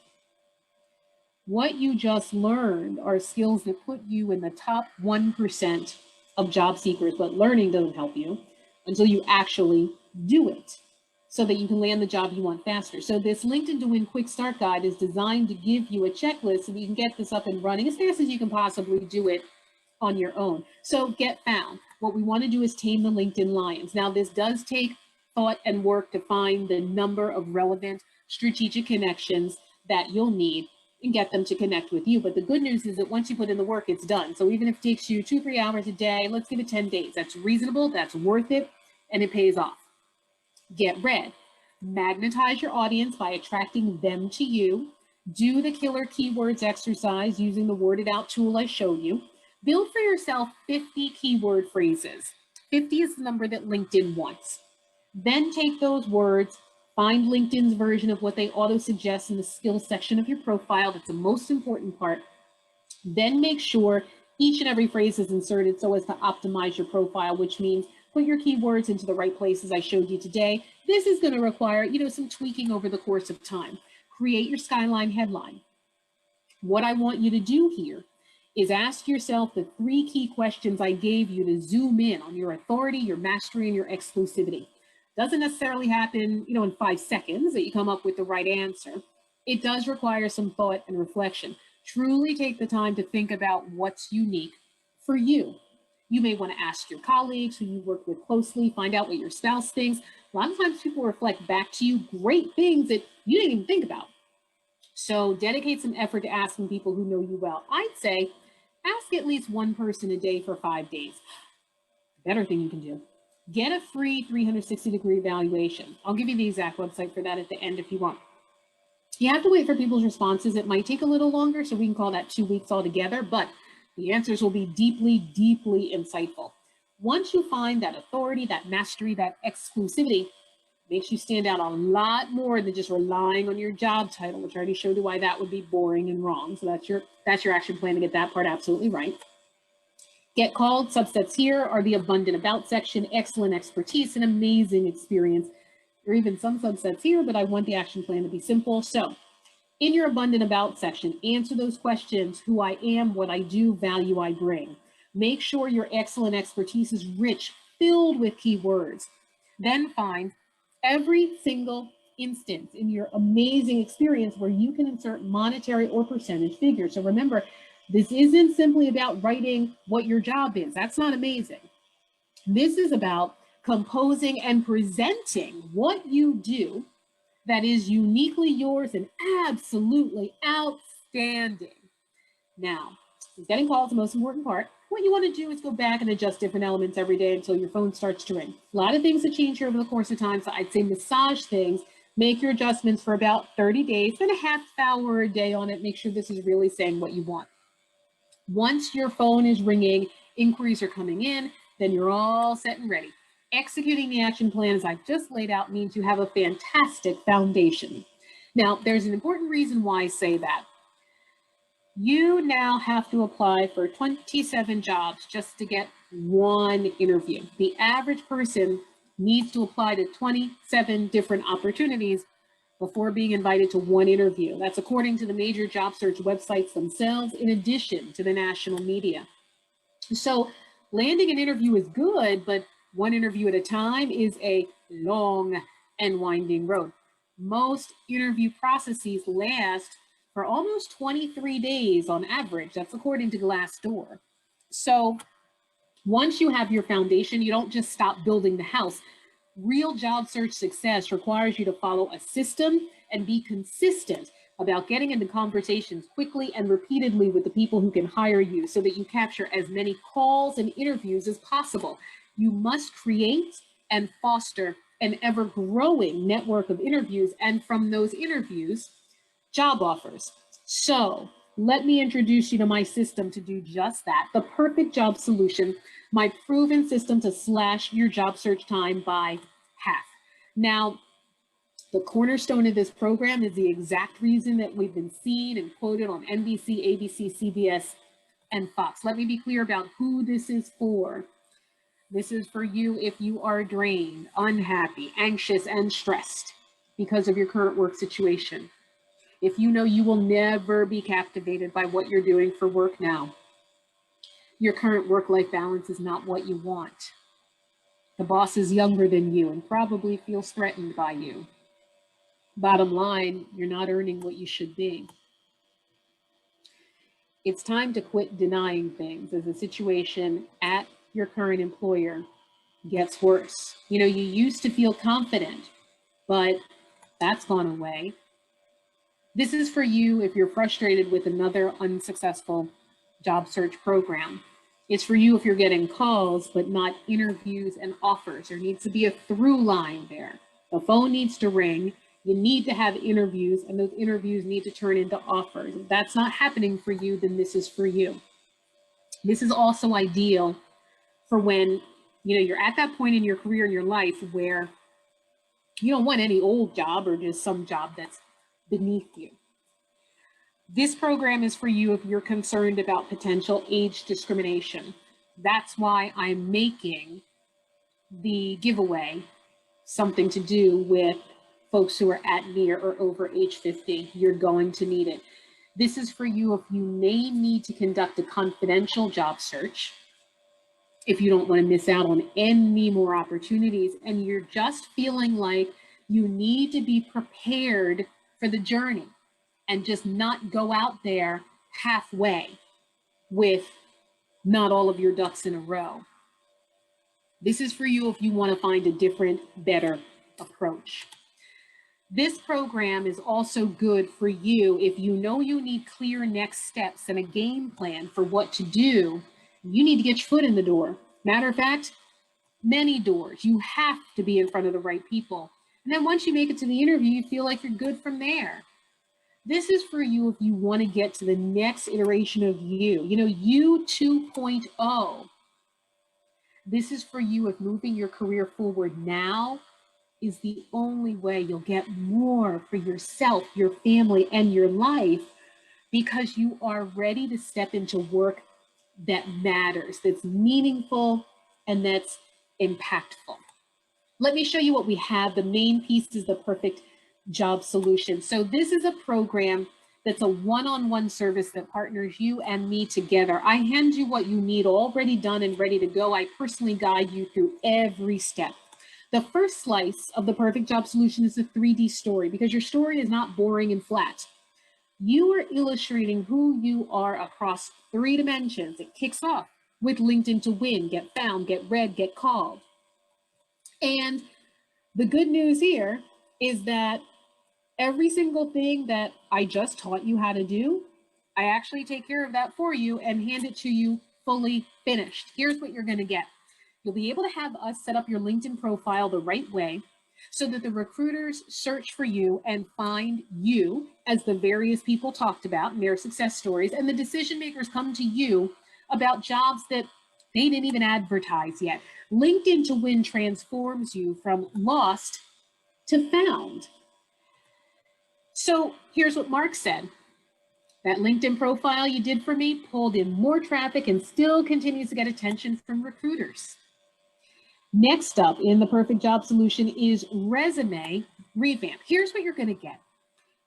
Speaker 1: What you just learned are skills that put you in the top 1% of job seekers, but learning doesn't help you until you actually do it so that you can land the job you want faster. So this LinkedIn to Win quick start guide is designed to give you a checklist so that you can get this up and running as fast as you can possibly do it on your own. So get found. What we want to do is tame the LinkedIn lions. Now, this does take thought and work to find the number of relevant strategic connections that you'll need and get them to connect with you. But the good news is that once you put in the work, it's done. So even if it takes you 2-3 hours a day, let's give it 10 days. That's reasonable, that's worth it, and it pays off. Get red. Magnetize your audience by attracting them to you. Do the killer keywords exercise using the worded out tool I showed you. Build for yourself 50 keyword phrases. 50 is the number that LinkedIn wants. Then take those words, find LinkedIn's version of what they auto-suggest in the skills section of your profile. That's the most important part. Then make sure each and every phrase is inserted so as to optimize your profile, which means put your keywords into the right places I showed you today. This is going to require, some tweaking over the course of time. Create your skyline headline. What I want you to do here is ask yourself the 3 key questions I gave you to zoom in on your authority, your mastery, and your exclusivity. Doesn't necessarily happen, in 5 seconds that you come up with the right answer. It does require some thought and reflection. Truly take the time to think about what's unique for you. You may want to ask your colleagues who you work with closely, find out what your spouse thinks. A lot of times people reflect back to you great things that you didn't even think about. So dedicate some effort to asking people who know you well. I'd say ask at least one person a day for 5 days. Better thing you can do. Get a free 360-degree evaluation. I'll give you the exact website for that at the end if you want. You have to wait for people's responses. It might take a little longer, so we can call that 2 weeks altogether, but the answers will be deeply, deeply insightful. Once you find that authority, that mastery, that exclusivity, makes you stand out a lot more than just relying on your job title, which I already showed you why that would be boring and wrong. So that's your action plan to get that part absolutely right. Get called. Subsets here are the abundant about section, excellent expertise, and amazing experience. There are even some subsets here, but I want the action plan to be simple. So in your abundant about section, answer those questions: who I am, what I do, value I bring. Make sure your excellent expertise is rich, filled with keywords. Then find every single instance in your amazing experience where you can insert monetary or percentage figures. So remember, this isn't simply about writing what your job is. That's not amazing. This is about composing and presenting what you do that is uniquely yours and absolutely outstanding. Now, getting called is the most important part. What you want to do is go back and adjust different elements every day until your phone starts to ring. A lot of things that change here over the course of time, so I'd say massage things. Make your adjustments for about 30 days, spend a half hour a day on it. Make sure this is really saying what you want. Once your phone is ringing, inquiries are coming in, then you're all set and ready. Executing the action plan as I've just laid out means you have a fantastic foundation. Now, there's an important reason why I say that. You now have to apply for 27 jobs just to get one interview. The average person needs to apply to 27 different opportunities before being invited to one interview. That's according to the major job search websites themselves, in addition to the national media. So landing an interview is good, but one interview at a time is a long and winding road. Most interview processes last for almost 23 days on average. That's according to Glassdoor. So once you have your foundation, you don't just stop building the house. Real job search success requires you to follow a system and be consistent about getting into conversations quickly and repeatedly with the people who can hire you so that you capture as many calls and interviews as possible. You must create and foster an ever-growing network of interviews, and from those interviews, job offers. So let me introduce you to my system to do just that. The Perfect Job Solution, my proven system to slash your job search time by half. Now, the cornerstone of this program is the exact reason that we've been seen and quoted on NBC, ABC, CBS, and Fox. Let me be clear about who this is for. This is for you if you are drained, unhappy, anxious, and stressed because of your current work situation. If you know you will never be captivated by what you're doing for work now, your current work-life balance is not what you want. The boss is younger than you and probably feels threatened by you. Bottom line, you're not earning what you should be. It's time to quit denying things as the situation at your current employer gets worse. You know, you used to feel confident, but that's gone away. This is for you if you're frustrated with another unsuccessful job search program. It's for you if you're getting calls, but not interviews and offers. There needs to be a through line there. The phone needs to ring. You need to have interviews, and those interviews need to turn into offers. If that's not happening for you, then this is for you. This is also ideal for when, you know, you're at that point in your career and your life where you don't want any old job or just some job that's beneath you. This program is for you if you're concerned about potential age discrimination. That's why I'm making the giveaway something to do with folks who are at, near, or over age 50. You're going to need it. This is for you if you may need to conduct a confidential job search, if you don't want to miss out on any more opportunities, and you're just feeling like you need to be prepared for the journey and just not go out there halfway with not all of your ducks in a row. This is for you if you want to find a different, better approach. This program is also good for you if you know you need clear next steps and a game plan for what to do. You need to get your foot in the door. Matter of fact, many doors. You have to be in front of the right people. And then once you make it to the interview, you feel like you're good from there. This is for you if you want to get to the next iteration of you. You know, you 2.0. This is for you if moving your career forward now is the only way you'll get more for yourself, your family, and your life, because you are ready to step into work that matters, that's meaningful, and that's impactful. Let me show you what we have. The main piece is the Perfect Job Solution. So this is a program that's a one-on-one service that partners you and me together. I hand you what you need already done and ready to go. I personally guide you through every step. The first slice of the Perfect Job Solution is a 3D story, because your story is not boring and flat. You are illustrating who you are across 3 dimensions. It kicks off with LinkedIn to Win, get found, get read, get called. And the good news here is that every single thing that I just taught you how to do, I actually take care of that for you and hand it to you fully finished. Here's what you're going to get. You'll be able to have us set up your LinkedIn profile the right way so that the recruiters search for you and find you as the various people talked about in their success stories, and the decision makers come to you about jobs that they didn't even advertise yet. LinkedIn to Win transforms you from lost to found. So here's what Mark said. That LinkedIn profile you did for me pulled in more traffic and still continues to get attention from recruiters. Next up in the Perfect Job Solution is resume revamp. Here's what you're going to get.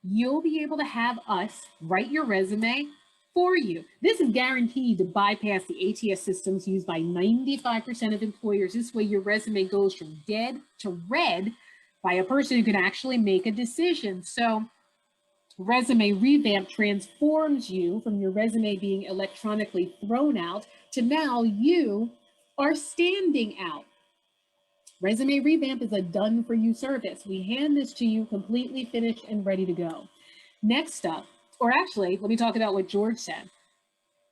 Speaker 1: You'll be able to have us write your resume for you. This is guaranteed to bypass the ATS systems used by 95% of employers. This way your resume goes from dead to red by a person who can actually make a decision. So resume revamp transforms you from your resume being electronically thrown out to now you are standing out. Resume revamp is a done for you service. We hand this to you completely finished and ready to go. Next up, or actually, let me talk about what George said.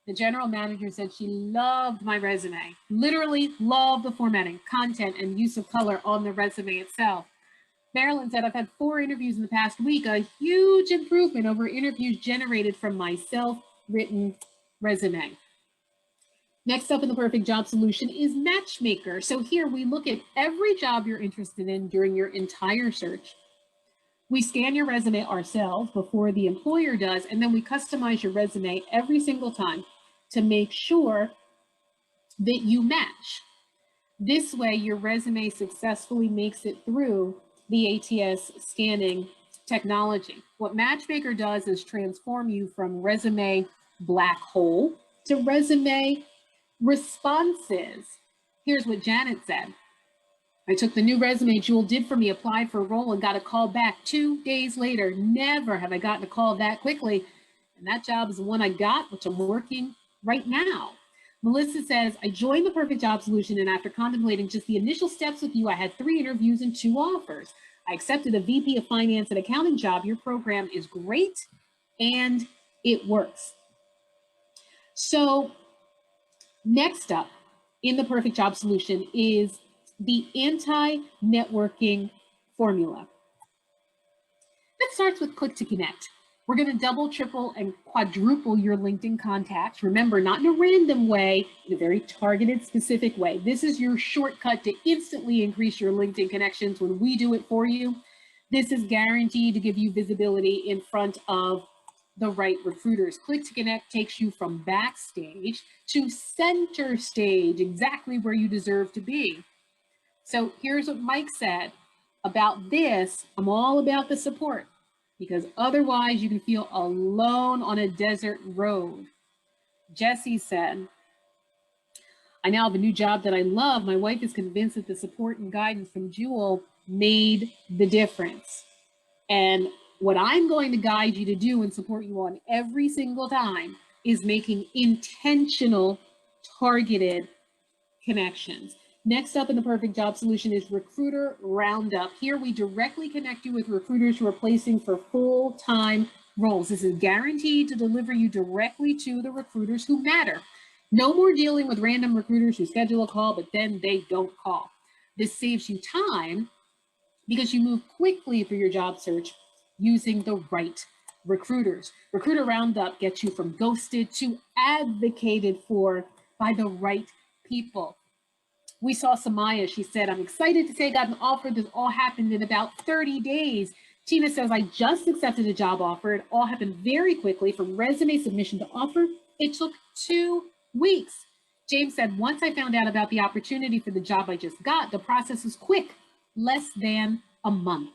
Speaker 1: The general manager said she loved my resume, literally loved the formatting, content, and use of color on the resume itself. Marilyn said, I've had 4 interviews in the past week, a huge improvement over interviews generated from my self-written resume. Next up in the perfect job solution is Matchmaker. So here we look at every job you're interested in during your entire search. We scan your resume ourselves before the employer does, and then we customize your resume every single time to make sure that you match. This way, your resume successfully makes it through the ATS scanning technology. What Matchmaker does is transform you from resume black hole to resume responses. Here's what Janet said. I took the new resume Jewel did for me, applied for a role, and got a call back 2 days later. Never have I gotten a call that quickly. And that job is the one I got, which I'm working right now. Melissa says, I joined the perfect job solution, and after contemplating just the initial steps with you, I had 3 interviews and 2 offers. I accepted a VP of Finance and Accounting job. Your program is great, and it works. So next up in the perfect job solution is the anti-networking formula. That starts with click to connect. We're going to double, triple, and quadruple your LinkedIn contacts. Remember, not in a random way, in a very targeted, specific way. This is your shortcut to instantly increase your LinkedIn connections when we do it for you. This is guaranteed to give you visibility in front of the right recruiters. Click to connect takes you from backstage to center stage, exactly where you deserve to be. So here's what Mike said about this. I'm all about the support, because otherwise you can feel alone on a desert road. Jesse said, I now have a new job that I love. My wife is convinced that the support and guidance from Jewel made the difference. And what I'm going to guide you to do and support you on every single time is making intentional, targeted connections. Next up in the perfect job solution is Recruiter Roundup. Here we directly connect you with recruiters who are placing for full-time roles. This is guaranteed to deliver you directly to the recruiters who matter. No more dealing with random recruiters who schedule a call, but then they don't call. This saves you time because you move quickly through your job search using the right recruiters. Recruiter Roundup gets you from ghosted to advocated for by the right people. We saw Samaya, she said, I'm excited to say I got an offer. This all happened in about 30 days. Tina says, I just accepted a job offer. It all happened very quickly from resume submission to offer. It took 2 weeks. James said, once I found out about the opportunity for the job I just got, the process was quick, less than a month.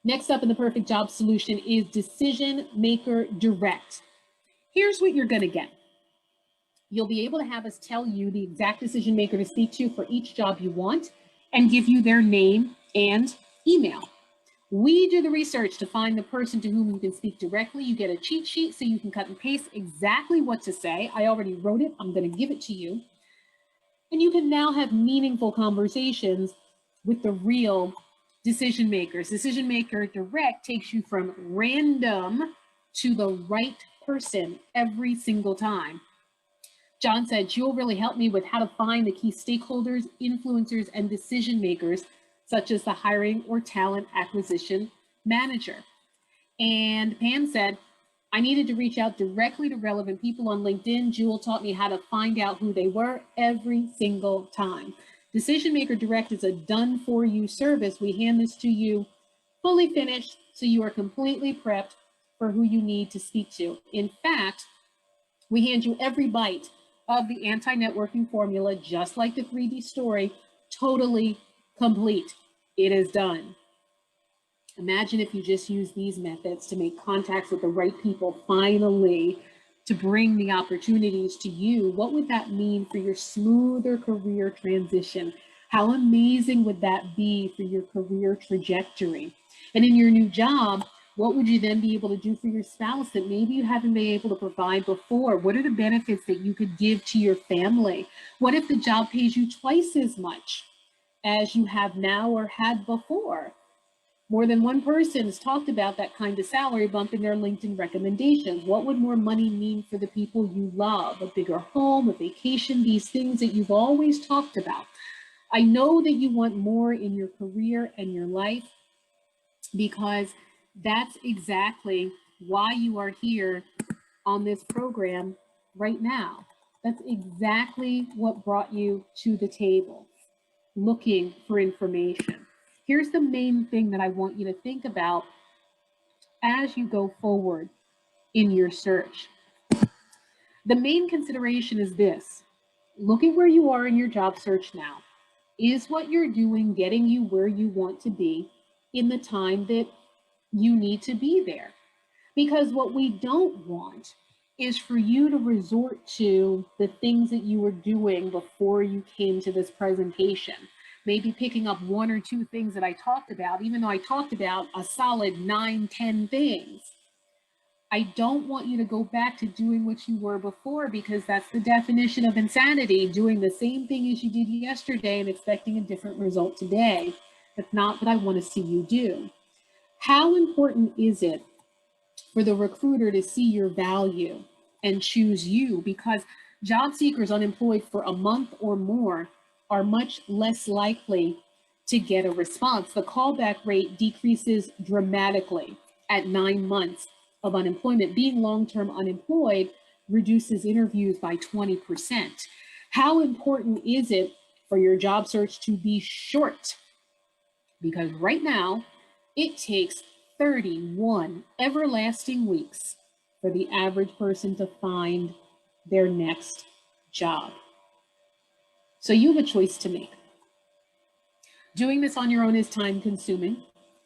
Speaker 1: Next up in the perfect job solution is Decision Maker Direct. Here's what you're going to get. You'll be able to have us tell you the exact decision maker to speak to for each job you want and give you their name and email. We do the research to find the person to whom you can speak directly. You get a cheat sheet so you can cut and paste exactly what to say. I already wrote it. I'm going to give it to you. And you can now have meaningful conversations with the real decision makers. Decision Maker Direct takes you from random to the right person every single time. John said, Jewel really helped me with how to find the key stakeholders, influencers, and decision makers, such as the hiring or talent acquisition manager. And Pam said, I needed to reach out directly to relevant people on LinkedIn. Jewel taught me how to find out who they were every single time. Decision Maker Direct is a done for you service. We hand this to you fully finished, so you are completely prepped for who you need to speak to. In fact, we hand you every bite of the anti-networking formula, just like the 3D story, totally complete. It is done. Imagine if you just use these methods to make contacts with the right people finally, to bring the opportunities to you. What would that mean for your smoother career transition? How amazing would that be for your career trajectory? And in your new job, what would you then be able to do for your spouse that maybe you haven't been able to provide before? What are the benefits that you could give to your family? What if the job pays you twice as much as you have now or had before? More than one person has talked about that kind of salary bump in their LinkedIn recommendations. What would more money mean for the people you love? A bigger home, a vacation, these things that you've always talked about. I know that you want more in your career and your life, because that's exactly why you are here on this program right now. That's exactly what brought you to the table, looking for information. Here's the main thing that I want you to think about as you go forward in your search. The main consideration is this: look at where you are in your job search now. Is what you're doing getting you where you want to be in the time that you need to be there? Because what we don't want is for you to resort to the things that you were doing before you came to this presentation. Maybe picking up one or two things that I talked about, even though I talked about a solid 9, 10 things. I don't want you to go back to doing what you were before, because that's the definition of insanity, doing the same thing as you did yesterday and expecting a different result today. That's not what I want to see you do. How important is it for the recruiter to see your value and choose you? Because job seekers unemployed for a month or more are much less likely to get a response. The callback rate decreases dramatically at 9 months of unemployment. Being long-term unemployed reduces interviews by 20%. How important is it for your job search to be short? Because right now, it takes 31 everlasting weeks for the average person to find their next job. So you have a choice to make. Doing this on your own is time consuming,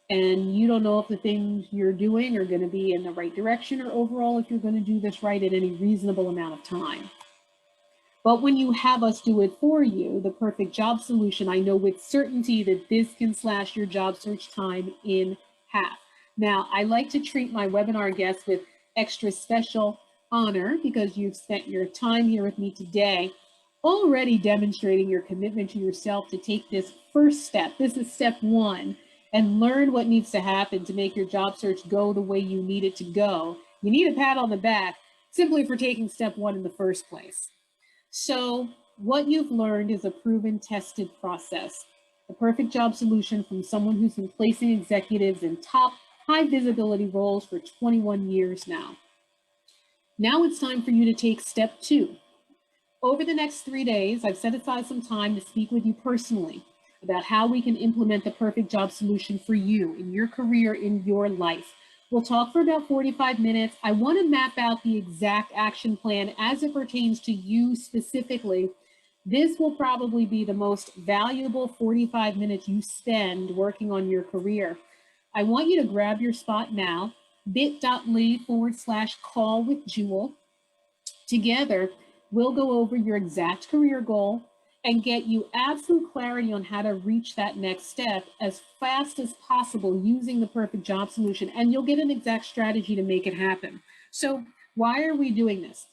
Speaker 1: and you don't know if the things you're doing are going to be in the right direction, or overall if you're going to do this right at any reasonable amount of time. But when you have us do it for you, the perfect job solution, I know with certainty that this can slash your job search time in half. Now, I like to treat my webinar guests with extra special honor because you've spent your time here with me today, already demonstrating your commitment to yourself to take this first step. This is step one, and learn what needs to happen to make your job search go the way you need it to go. You need a pat on the back simply for taking step one in the first place. So what you've learned is a proven, tested process, the perfect job solution from someone who's been placing executives in top high visibility roles for 21 years now. Now it's time for you to take step two. Over the next 3 days, I've set aside some time to speak with you personally about how we can implement the perfect job solution for you in your career, in your life. We'll talk for about 45 minutes. I want to map out the exact action plan as it pertains to you specifically. This will probably be the most valuable 45 minutes you spend working on your career. I want you to grab your spot now, bit.ly/call with Jewel. Together, we'll go over your exact career goal and get you absolute clarity on how to reach that next step as fast as possible using the perfect job solution. And you'll get an exact strategy to make it happen. So why are we doing this?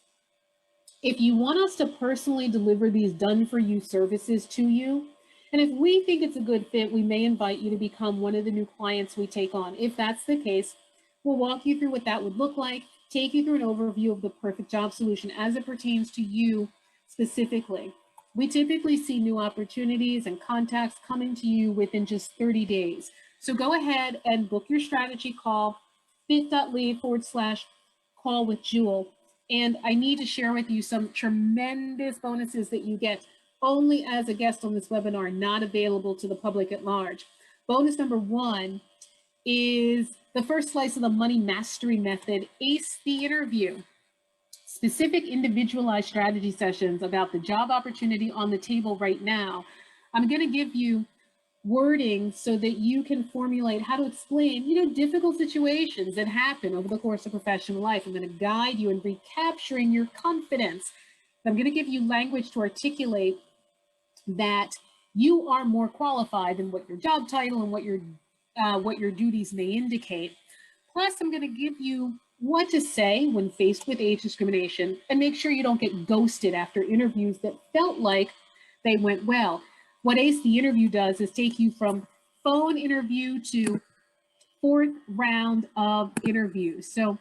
Speaker 1: If you want us to personally deliver these done-for-you services to you, and if we think it's a good fit, we may invite you to become one of the new clients we take on. If that's the case, we'll walk you through what that would look like, take you through an overview of the perfect job solution as it pertains to you specifically. We typically see new opportunities and contacts coming to you within just 30 days. So go ahead and book your strategy call, bit.ly/call with Jewel. And I need to share with you some tremendous bonuses that you get only as a guest on this webinar, not available to the public at large. Bonus number one is the first slice of the Money Mastery Method, Ace the Interview. Specific individualized strategy sessions about the job opportunity on the table right now. I'm going to give you wording so that you can formulate how to explain, difficult situations that happen over the course of professional life. I'm going to guide you in recapturing your confidence. I'm going to give you language to articulate that you are more qualified than what your job title and what your duties may indicate. Plus, I'm going to give you what to say when faced with age discrimination and make sure you don't get ghosted after interviews that felt like they went well. What ACE the Interview does is take you from phone interview to fourth round of interviews. So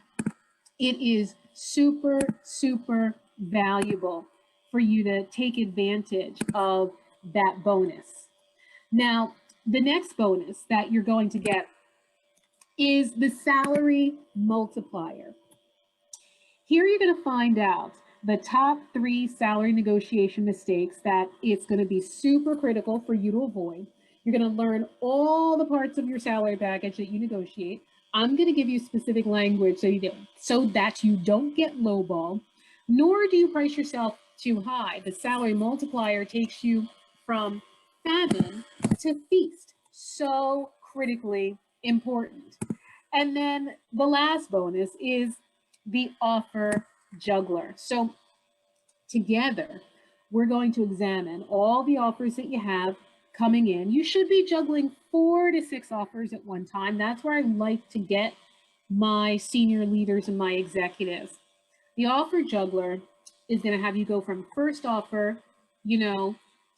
Speaker 1: it is super, super valuable for you to take advantage of that bonus. Now, the next bonus that you're going to get is the salary multiplier. Here you're going to find out the top 3 salary negotiation mistakes that it's going to be super critical for you to avoid. You're going to learn all the parts of your salary package that you negotiate. I'm going to give you specific language so that you don't get lowball, nor do you price yourself too high. The salary multiplier takes you from famine to feast. So critically important. And then the last bonus is the offer juggler. So together, we're going to examine all the offers that you have coming in. You should be juggling 4 to 6 offers at one time. That's where I like to get my senior leaders and my executives. The offer juggler is going to have you go from first offer,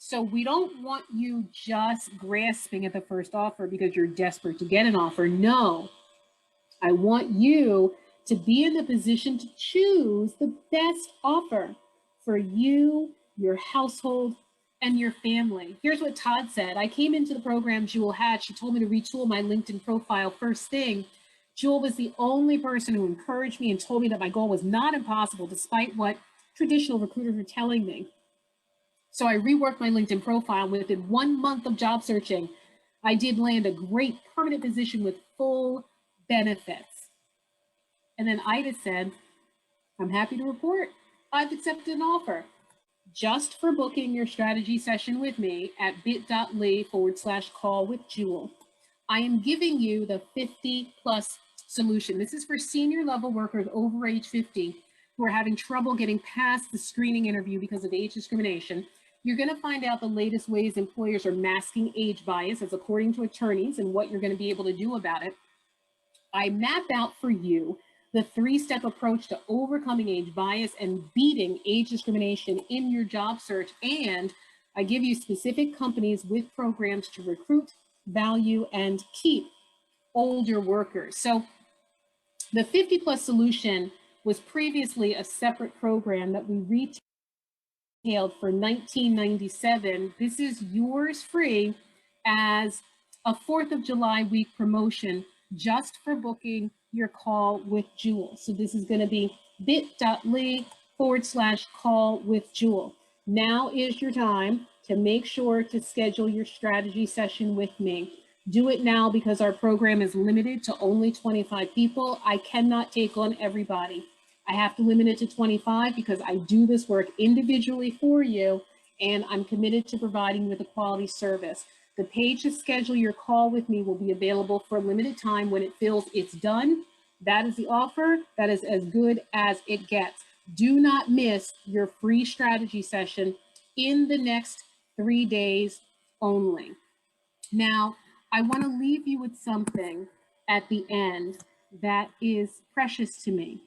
Speaker 1: so we don't want you just grasping at the first offer because you're desperate to get an offer. No, I want you to be in the position to choose the best offer for you, your household, and your family. Here's what Todd said. I came into the program Jewel had. She told me to retool my LinkedIn profile first thing. Jewel was the only person who encouraged me and told me that my goal was not impossible, despite what traditional recruiters were telling me. So I reworked my LinkedIn profile. Within 1 month of job searching, I did land a great permanent position with full benefits. And then Ida said, I'm happy to report I've accepted an offer just for booking your strategy session with me at bit.ly/call with Jewel. I am giving you the 50 plus solution. This is for senior level workers over age 50 who are having trouble getting past the screening interview because of age discrimination. You're going to find out the latest ways employers are masking age bias as according to attorneys and what you're going to be able to do about it. I map out for you the 3-step approach to overcoming age bias and beating age discrimination in your job search. And I give you specific companies with programs to recruit, value, and keep older workers. So the 50 plus solution was previously a separate program that we retailed for $19.97. This is yours free as a 4th of July week promotion just for booking your call with Jewel. So this is going to be bit.ly/call with Jewel. Now is your time to make sure to schedule your strategy session with me. Do it now because our program is limited to only 25 people. I cannot take on everybody. I have to limit it to 25 because I do this work individually for you, and I'm committed to providing you with a quality service. The page to schedule your call with me will be available for a limited time. When it fills, it's done. That is the offer. That is as good as it gets. Do not miss your free strategy session in the next 3 days only. Now, I want to leave you with something at the end that is precious to me.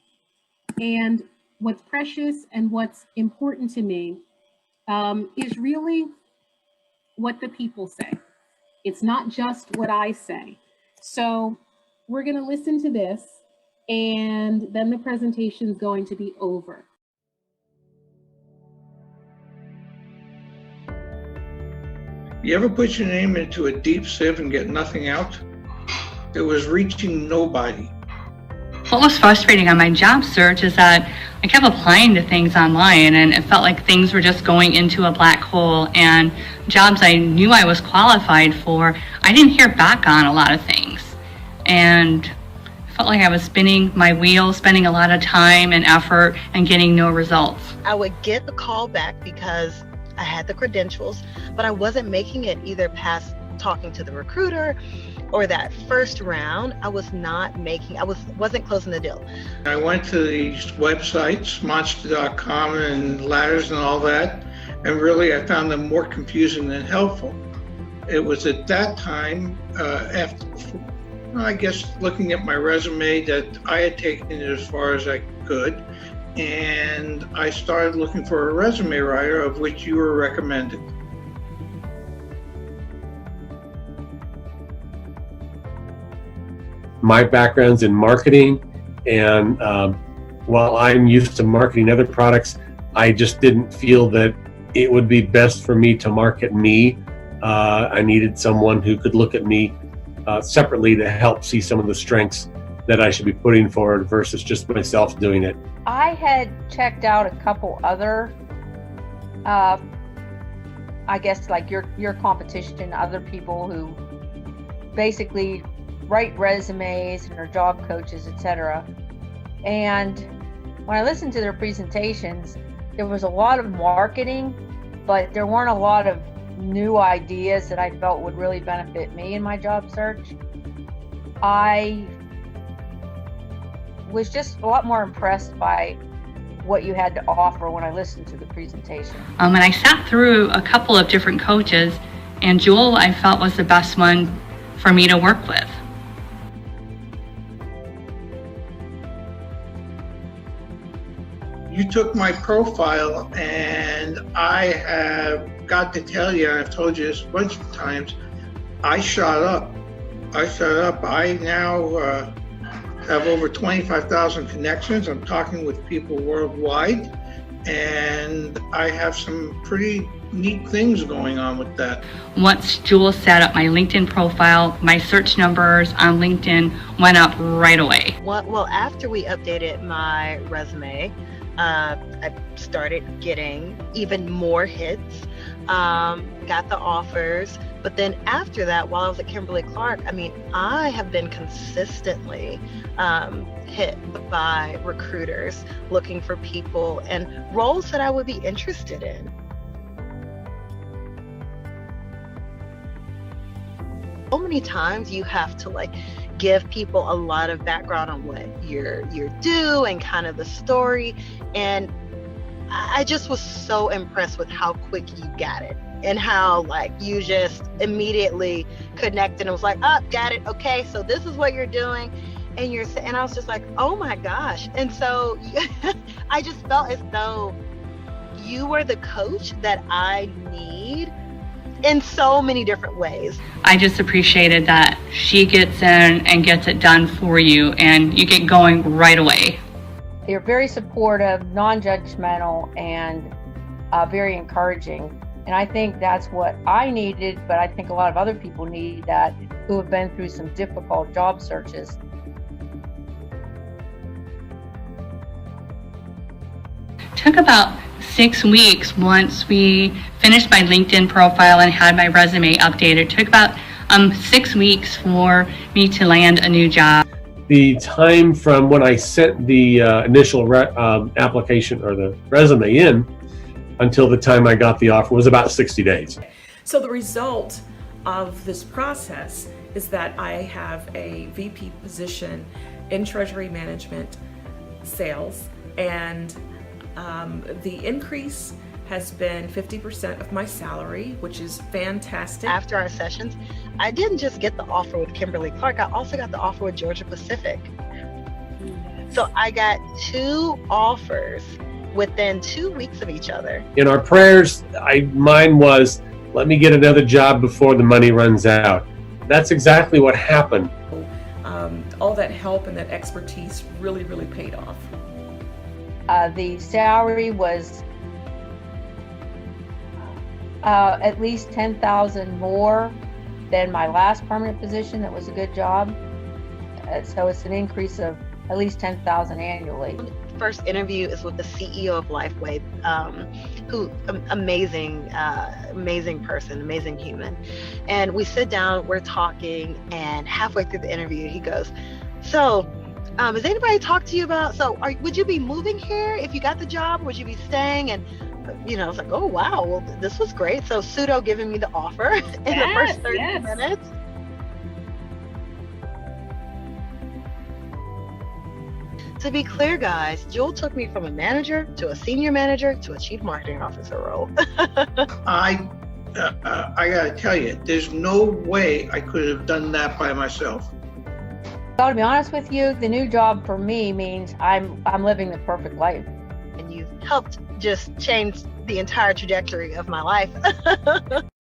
Speaker 1: And what's precious and what's important to me is really what the people say. It's not just what I say. So we're going to listen to this, and then the presentation is going to be over.
Speaker 2: You ever put your name into a deep sieve and get nothing out? It was reaching nobody.
Speaker 3: What was frustrating on my job search is that I kept applying to things online, and it felt like things were just going into a black hole, and jobs I knew I was qualified for, I didn't hear back on a lot of things. And I felt like I was spinning my wheels, spending a lot of time and effort and getting no results.
Speaker 4: I would get the call back because I had the credentials, but I wasn't making it either past talking to the recruiter or that first round, I wasn't closing the deal.
Speaker 2: I went to these websites, monster.com and Ladders and all that, and really I found them more confusing than helpful. It was at that time, I guess looking at my resume, that I had taken it as far as I could, and I started looking for a resume writer, of which you were recommended.
Speaker 5: My background's in marketing, and while I'm used to marketing other products, I just didn't feel that it would be best for me to market me. I needed someone who could look at me separately to help see some of the strengths that I should be putting forward versus just myself doing it.
Speaker 6: I had checked out a couple other, I guess like your competition, other people who basically write resumes and are job coaches, etc. And when I listened to their presentations, there was a lot of marketing, but there weren't a lot of new ideas that I felt would really benefit me in my job search. I was just a lot more impressed by what you had to offer when I listened to the presentation.
Speaker 3: And I sat through a couple of different coaches, and Jewel I felt was the best one for me to work with.
Speaker 2: You took my profile, and I have got to tell you, and I've told you this a bunch of times, I shot up. I now have over 25,000 connections. I'm talking with people worldwide, and I have some pretty neat things going on with that.
Speaker 3: Once Jewel set up my LinkedIn profile, my search numbers on LinkedIn went up right away.
Speaker 4: Well, after we updated my resume, I started getting even more hits, got the offers. But then after that, while I was at Kimberly-Clark, I have been consistently hit by recruiters looking for people and roles that I would be interested in. So many times you have to give people a lot of background on what you're due and kind of the story. And I just was so impressed with how quick you got it and how you just immediately connected and was like, oh, got it. Okay, so this is what you're doing. And I was just like, oh my gosh. And so I just felt as though you were the coach that I need in so many different ways.
Speaker 3: I just appreciated that she gets in and gets it done for you, and you get going right away.
Speaker 6: You're very supportive, non-judgmental, and very encouraging. And I think that's what I needed, but I think a lot of other people need that who have been through some difficult job searches.
Speaker 3: Took about 6 weeks once we finished my LinkedIn profile and had my resume updated. Took about 6 weeks for me to land a new job.
Speaker 5: The time from when I sent the initial application or the resume in until the time I got the offer was about 60 days.
Speaker 7: So the result of this process is that I have a VP position in treasury management sales, and the increase has been 50% of my salary, which is fantastic.
Speaker 4: After our sessions, I didn't just get the offer with Kimberly-Clark, I also got the offer with Georgia-Pacific. So I got 2 offers within 2 weeks of each other.
Speaker 5: In our prayers, mine was, let me get another job before the money runs out. That's exactly what happened.
Speaker 7: All that help and that expertise really, really paid off.
Speaker 6: The salary was at least $10,000 more than my last permanent position. That was a good job. So it's an increase of at least $10,000 annually.
Speaker 4: First interview is with the CEO of Lifeway, who amazing person, amazing human. And we sit down, we're talking, and halfway through the interview, he goes, so has anybody talked to you about, would you be moving here if you got the job? Would you be staying? And I was like, oh wow, well this was great. So Pseudo giving me the offer in the first 30 minutes. To be clear, guys, Jewel took me from a manager to a senior manager to a chief marketing officer role.
Speaker 2: I gotta tell you, there's no way I could have done that by myself.
Speaker 6: So to be honest with you, the new job for me means I'm living the perfect life.
Speaker 4: And you've helped just change the entire trajectory of my life.